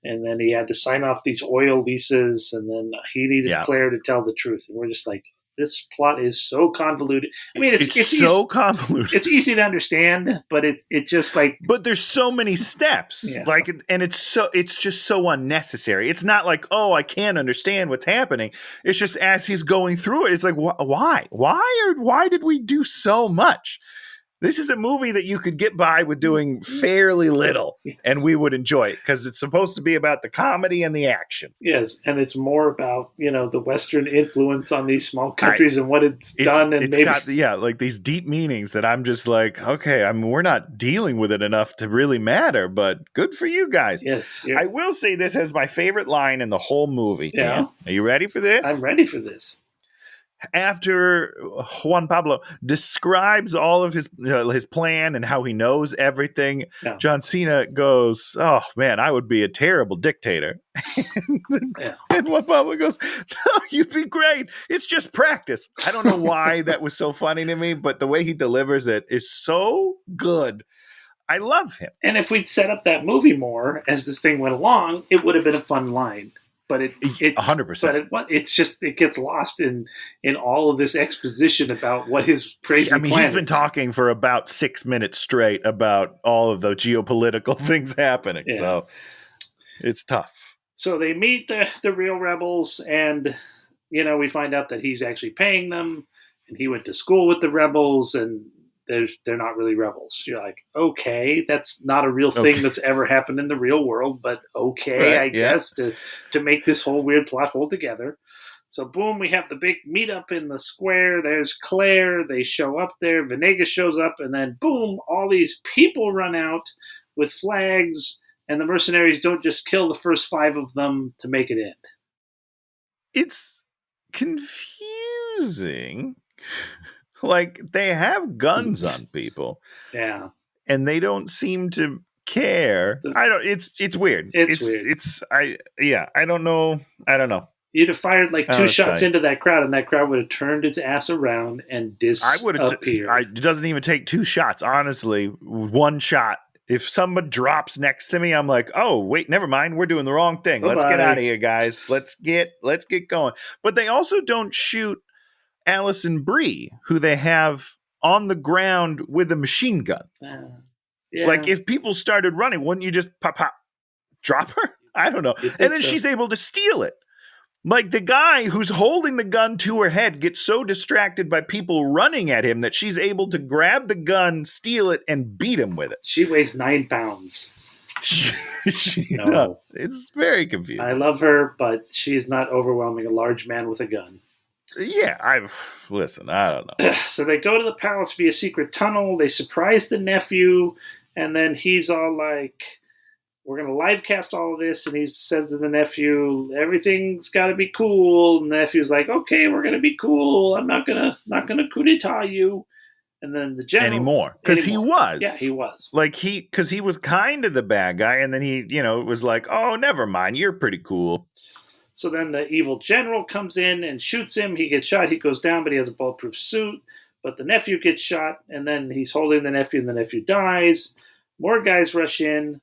And then he had to sign off these oil leases, and then he needed Claire to tell the truth. And we're just like, this plot is so convoluted. I mean, it's so convoluted. It's easy to understand, but it just like. But there's so many steps, and it's just so unnecessary. It's not like, oh, I can't understand what's happening. It's just as he's going through it, it's like, why did we do so much? This is a movie that you could get by with doing fairly little, and we would enjoy it because it's supposed to be about the comedy and the action. Yes, and it's more about the Western influence on these small countries and what it's done. And it's got like these deep meanings that I'm just like, okay, I mean, we're not dealing with it enough to really matter, but good for you guys. Yes, I will say this has my favorite line in the whole movie. Yeah, Dan. Are you ready for this? I'm ready for this. After Juan Pablo describes all of his plan and how he knows everything, John Cena goes, "Oh man, I would be a terrible dictator." And Juan Pablo goes, "No, you'd be great. It's just practice." I don't know why that was so funny to me, but the way he delivers it is so good. I love him. And if we'd set up that movie more as this thing went along, it would have been a fun line. But it 100%. But it's just it gets lost in all of this exposition about what his crazy plan is. He's been talking for about 6 minutes straight about all of the geopolitical things happening. Yeah. So it's tough. So they meet the real rebels, and we find out that he's actually paying them, and he went to school with the rebels, and they're not really rebels. You're like, okay, that's not a real thing that's ever happened in the real world, but okay, right, I guess, to make this whole weird plot hold together. So boom, we have the big meetup in the square. There's Claire. They show up there. Venegas shows up, and then boom, all these people run out with flags, and the mercenaries don't just kill the first 5 of them to make it end. It's confusing. Like, they have guns on people. Yeah. And they don't seem to care. It's weird. It's weird. I don't know. You'd have fired like 2 shots into that crowd, and that crowd would have turned its ass around and disappeared. It doesn't even take 2 shots, honestly. 1 shot. If someone drops next to me, I'm like, oh, wait, never mind. We're doing the wrong thing. Let's get out of here, guys. Let's get going. But they also don't shoot Allison Bree, who they have on the ground with a machine gun. Yeah. Like, if people started running, wouldn't you just pop, drop her? I don't know. And then she's able to steal it. Like, the guy who's holding the gun to her head gets so distracted by people running at him that she's able to grab the gun, steal it, and beat him with it. She weighs 9 pounds. She does. It's very confusing. I love her, but she's not overwhelming a large man with a gun. Yeah, I don't know. So they go to the palace via secret tunnel. They surprise the nephew, and then he's all like, we're going to live cast all of this. And he says to the nephew, everything's got to be cool. And the nephew's like, okay, we're going to be cool. I'm not going to coup d'etat you. And then the general. Anymore. Because he was. Yeah, he was. Like, because he was kind of the bad guy. And then he, was like, oh, never mind. You're pretty cool. So then the evil general comes in and shoots him. He gets shot. He goes down, but he has a bulletproof suit. But the nephew gets shot. And then he's holding the nephew, and the nephew dies. More guys rush in.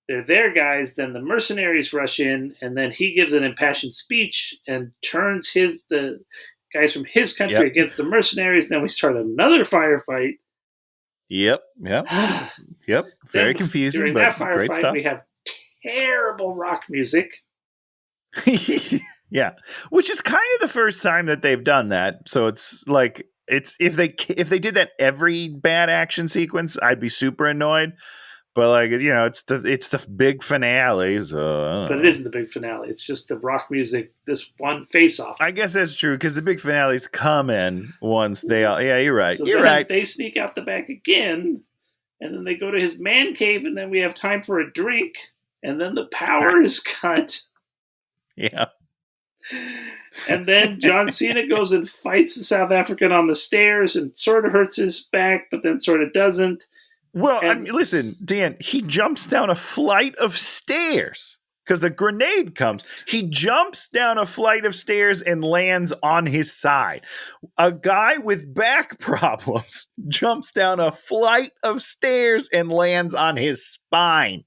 They're their guys. Then the mercenaries rush in, and then he gives an impassioned speech and turns the guys from his country against the mercenaries. Then we start another firefight. Yep. Very confusing, during but that firefight, great stuff. We have terrible rock music. Yeah, which is kind of the first time that they've done that. So it's like if they did that every bad action sequence, I'd be super annoyed. But like, it's the big finale. So but it isn't the big finale. It's just the rock music. This one face-off. I guess that's true because the big finales come in once they all. Yeah, you're right. So you're right. They sneak out the back again, and then they go to his man cave, and then we have time for a drink, and then the power is cut. Yeah. And then John Cena goes and fights the South African on the stairs and sort of hurts his back, but then sort of doesn't. Well, listen, Dan, he jumps down a flight of stairs because the grenade comes. He jumps down a flight of stairs and lands on his side. A guy with back problems jumps down a flight of stairs and lands on his spine.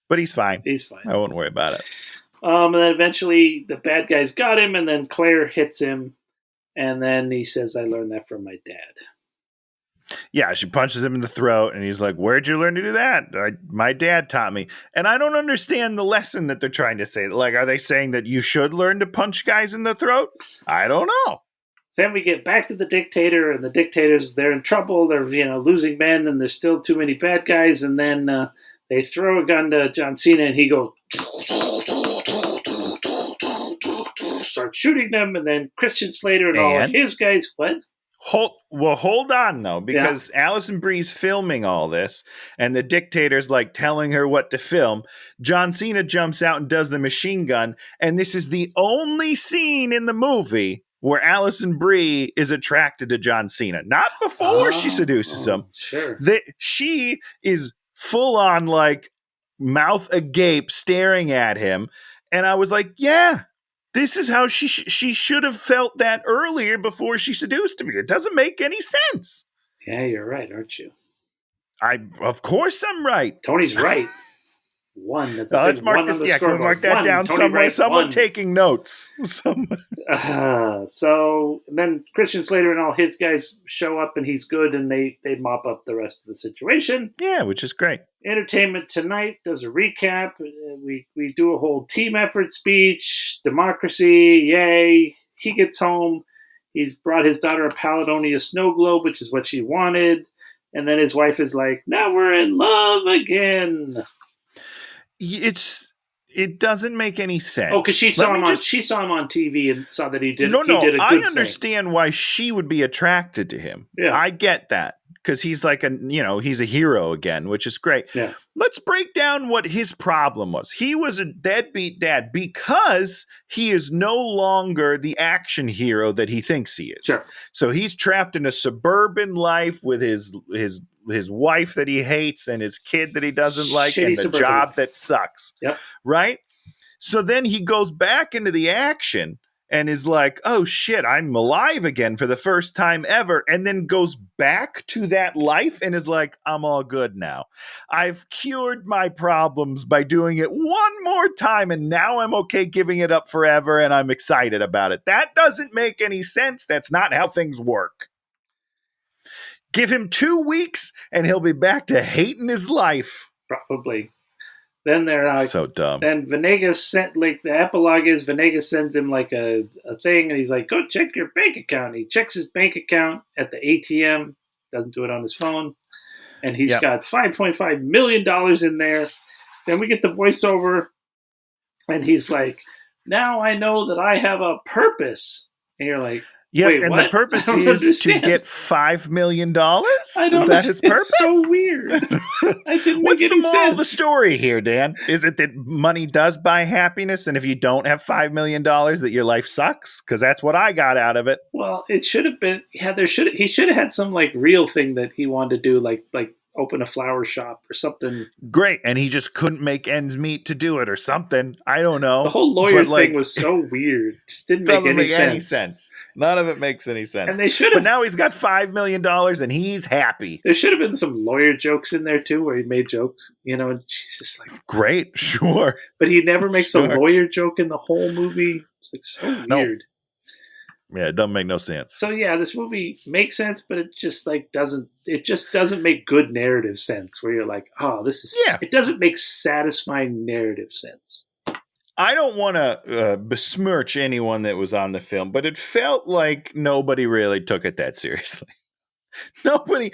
But he's fine. He's fine. I won't worry about it. And then eventually the bad guys got him, and then Claire hits him, and then he says, I learned that from my dad. Yeah, she punches him in the throat, and he's like, where'd you learn to do that? My dad taught me. And I don't understand the lesson that they're trying to say. Like, are they saying that you should learn to punch guys in the throat? I don't know. Then we get back to the dictator, and the dictators, they're in trouble. They're, losing men, and there's still too many bad guys. And then they throw a gun to John Cena, and he goes, starts shooting them. And then Christian Slater and all of his guys, what? Hold on, though, because Allison Bree's filming all this, and the dictator's like telling her what to film. John Cena jumps out and does the machine gun, and this is the only scene in the movie where Allison Bree is attracted to John Cena. Not before she seduces him. Sure. She is full on, like, mouth agape, staring at him, and I was like, yeah. This is how she should have felt that earlier before she seduced me. It doesn't make any sense. Yeah, you're right, aren't you? Of course I'm right. Tony's right. One. That's let's mark this. Yeah, can we mark that down somewhere? Someone taking notes. So then Christian Slater and all his guys show up, and he's good, and they mop up the rest of the situation. Yeah, which is great. Entertainment Tonight does a recap. We do a whole team effort speech. Democracy, yay. He gets home. He's brought his daughter a Palladonia snow globe, which is what she wanted. And then his wife is like, now we're in love again. It doesn't make any sense. Oh, because she saw him on TV and saw that he did. No, he did a good I thing. Understand why she would be attracted to him. Yeah, I get that because he's like he's a hero again, which is great. Yeah. Let's break down what his problem was. He was a deadbeat dad because he is no longer the action hero that he thinks he is. Sure. So he's trapped in a suburban life with his wife that he hates and his kid that he doesn't like and the job that sucks. Yep. Right? So then he goes back into the action and is like, oh shit, I'm alive again for the first time ever. And then goes back to that life and is like, I'm all good now. I've cured my problems by doing it one more time. And now I'm okay giving it up forever. And I'm excited about it. That doesn't make any sense. That's not how things work. Give him 2 weeks and he'll be back to hating his life. Probably. Then they're like, so dumb. Then Venegas sent, like, the epilogue is Venegas sends him like a thing, and he's like, go check your bank account. He checks his bank account at the ATM, doesn't do it on his phone, and he's got $5.5 million in there. Then we get the voiceover, and he's like, now I know that I have a purpose. And you're like, yeah, wait, and what? the purpose is to get $5 million? I don't Is that his purpose? It's so weird. I didn't What's make the any moral of the sense. story here, Dan? Is it that money does buy happiness, and if you don't have $5 million, that your life sucks? Because that's what I got out of it. Well, it should have been. Yeah, he should have had some like real thing that he wanted to do, like open a flower shop or something. Great, and he just couldn't make ends meet to do it or something. I don't know. The whole lawyer thing was so weird. Just didn't make any sense. None of it makes any sense. And they should have. But now he's got $5 million and he's happy. There should have been some lawyer jokes in there too, where he made jokes, and she's just like, great, sure. But he never makes a lawyer joke in the whole movie. It's like so weird. Yeah, it doesn't make no sense. So yeah, this movie makes sense, but it just doesn't make good narrative sense. Where you're like, oh, this is. Yeah. It doesn't make satisfying narrative sense. I don't want to besmirch anyone that was on the film, but it felt like nobody really took it that seriously. Nobody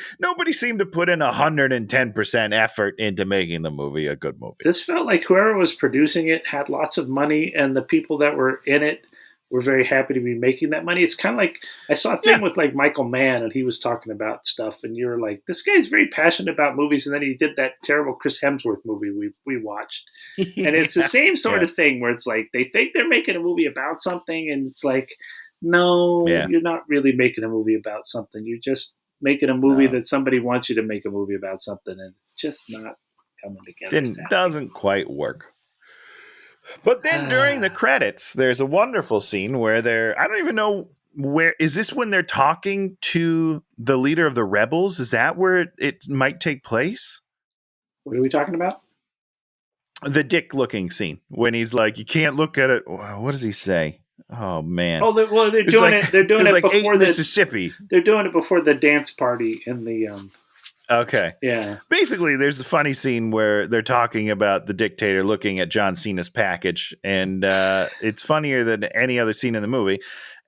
seemed to put in 110% effort into making the movie a good movie. This felt like whoever was producing it had lots of money, and the people that were in it were very happy to be making that money. It's kind of like I saw a thing with like Michael Mann, and he was talking about stuff, and you're like, this guy's very passionate about movies, and then he did that terrible Chris Hemsworth movie we watched, and it's the same sort of thing where it's like they think they're making a movie about something, and it's like, no, you're not really making a movie about something. You're just making a movie that somebody wants you to make a movie about something, and it's just not coming together. Doesn't quite work. But then during the credits, there's a wonderful scene where I don't even know where, is this when they're talking to the leader of the rebels? Is that where it might take place? What are we talking about? The dick looking scene when he's like, you can't look at it. What does he say? Oh man. Oh, they're doing it. They're doing it like before Mississippi. They're doing it before the dance party in the. Okay. Yeah. Basically, there's a funny scene where they're talking about the dictator looking at John Cena's package, and it's funnier than any other scene in the movie.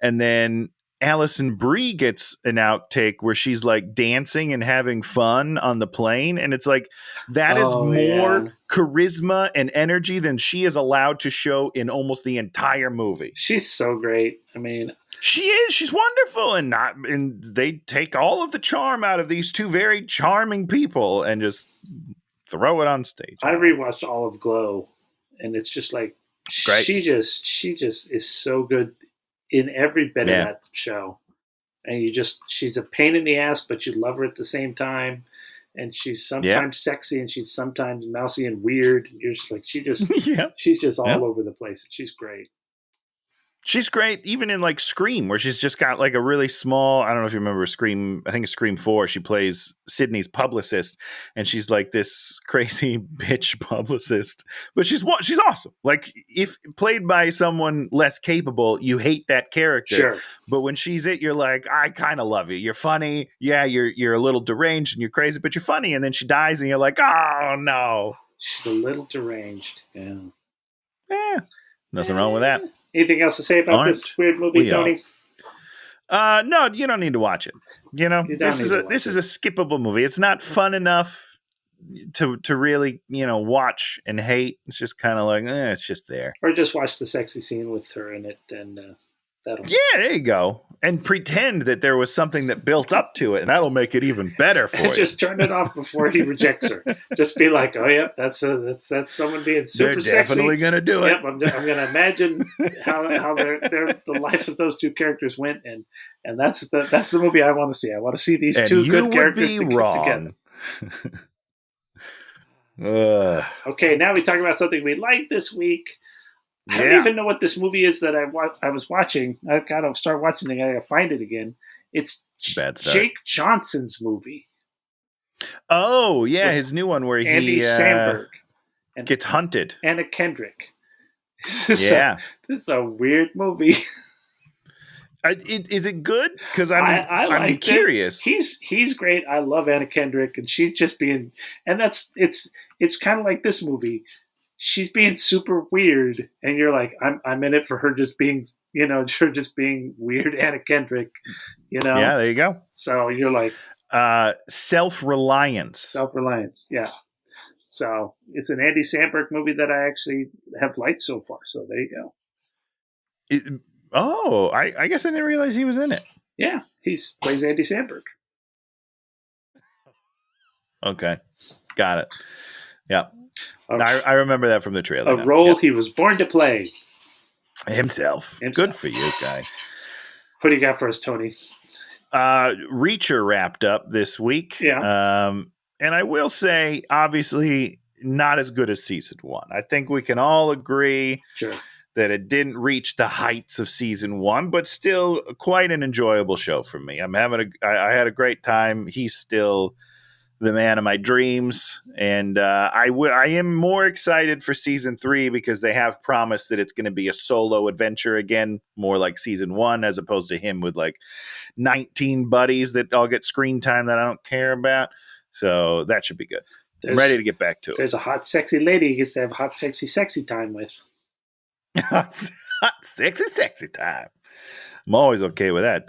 And then Allison Bree gets an outtake where she's like dancing and having fun on the plane, and it's like that is more charisma and energy than she is allowed to show in almost the entire movie. She's so great. I mean, she is. She's wonderful, and they take all of the charm out of these two very charming people and just throw it on stage. I rewatched all of Glow, and it's just like great. She just is so good in every bit of that show. And she's a pain in the ass, but you love her at the same time. And she's sometimes sexy, and she's sometimes mousy and weird. And you're just like, she's just all over the place. She's great. She's great, even in like Scream, where she's just got like a really small, I don't know if you remember Scream, I think it's Scream 4. She plays Sydney's publicist, and she's like this crazy bitch publicist. But she's awesome. Like, if played by someone less capable, you hate that character. Sure. But when she's it, you're like, I kind of love you. You're funny. Yeah, you're a little deranged and you're crazy, but you're funny. And then she dies, and you're like, oh, no. She's a little deranged. Yeah. Nothing wrong with that. Anything else to say about this weird movie, Tony? No, you don't need to watch it. This is a skippable movie. It's not fun enough to really, watch and hate. It's just kind of like, it's just there. Or just watch the sexy scene with her in it, and that'll. Yeah, there you go. And pretend that there was something that built up to it, and that'll make it even better for you. Just turn it off before he rejects her. Just be like, oh, yep, that's someone being super sexy. They're definitely going to do it. Yep, I'm going to imagine how the life of those two characters went, and that's the movie I want to see. I want to see these two good characters together. Okay, now we talk about something we liked this week. I don't even know what this movie is that I was watching. I've got to start watching it. I got to find it again. It's Jake Johnson's movie. Oh, yeah, his new one where Andy Samberg gets hunted. Anna Kendrick. This is a weird movie. Is it good? Because I'm curious. He's great. I love Anna Kendrick, and she's just being, and it's kind of like this movie. She's being super weird, and you're like, I'm in it for her just being, her just being weird Anna Kendrick, Yeah, there you go. So you're like, self-reliance, yeah. So it's an Andy Samberg movie that I actually have liked so far. So there you go. I guess I didn't realize he was in it. Yeah, he plays Andy Samberg. Okay, got it. Yeah, I remember that from the trailer. A role he was born to play. Himself. Good for you, guy. What do you got for us, Tony? Reacher wrapped up this week. Yeah. And I will say, obviously, not as good as season 1. I think we can all agree that it didn't reach the heights of season 1, but still quite an enjoyable show for me. I had a great time. He's still the man of my dreams, and I am more excited for season 3 because they have promised that it's going to be a solo adventure again, more like season 1, as opposed to him with like 19 buddies that all get screen time that I don't care about. So that should be good. I'm ready to get back to it. There's a hot, sexy lady he gets to have hot, sexy time with. Hot, sexy time. I'm always okay with that.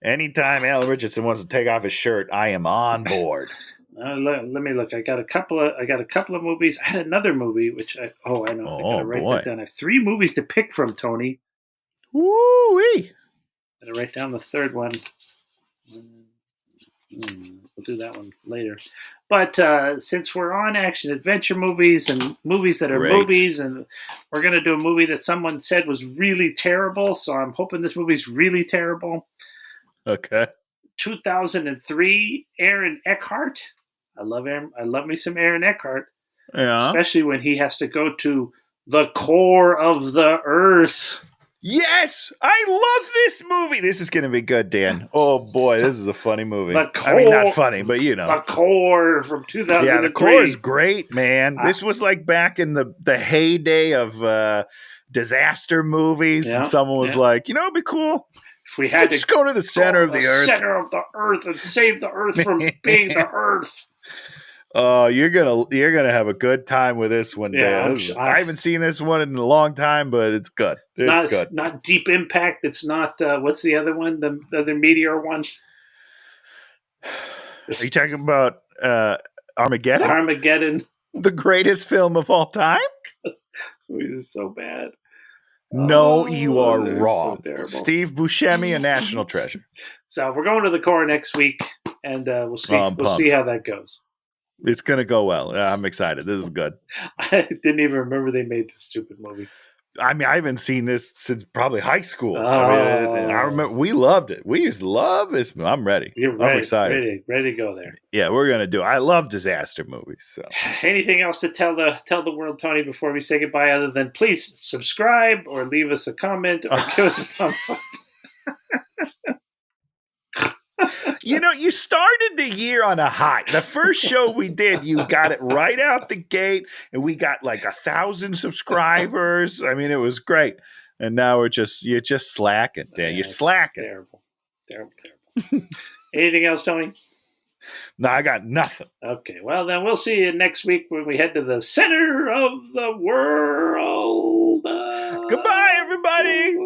Anytime Alan Richardson wants to take off his shirt, I am on board. Let me look. I got a couple of movies. I had another movie, which I know. I gotta write that down. I have 3 movies to pick from, Tony. Woo-wee. Gotta write down the third one. We'll do that one later. But since we're on action adventure movies and movies that are movies, and we're gonna do a movie that someone said was really terrible, so I'm hoping this movie's really terrible. Okay. 2003, Aaron Eckhart. I love me some Aaron Eckhart. Yeah. Especially when he has to go to the core of the earth. Yes! I love this movie! This is going to be good, Dan. Oh, boy, this is a funny movie. I mean, not funny, but you know. The Core from 2003. Yeah, The Core is great, man. This was like back in the heyday of disaster movies, and someone was like, it'd be cool. If we had to just go to the center of the earth. Center of the earth and save the earth from being the earth. Oh, you're gonna have a good time with this one, Dan. I haven't seen this one in a long time, but it's good. It's good. Not Deep Impact. It's not what's the other one? The other meteor one. Are you talking about Armageddon? Armageddon, the greatest film of all time. This movie is so bad. No, you are wrong. So Steve Buscemi, a national treasure. So we're going to the Core next week, and we'll see. We'll see how that goes. It's going to go well. I'm excited. This is good. I didn't even remember they made this stupid movie. I mean, I haven't seen this since probably high school. I remember we loved it. We used to love this movie. I'm ready. I'm excited. Ready to go there. Yeah, we're going to do it. I love disaster movies. So, anything else to tell the world, Tony, before we say goodbye, other than please subscribe or leave us a comment or give us a thumbs up? You started the year on a high. The first show we did, you got it right out the gate, and we got like 1,000 subscribers. I mean, it was great. And now you're just slacking, Dan. You're slacking. Terrible. Anything else, Tony? No, I got nothing. Okay, well, then we'll see you next week when we head to the center of the world. Goodbye, everybody.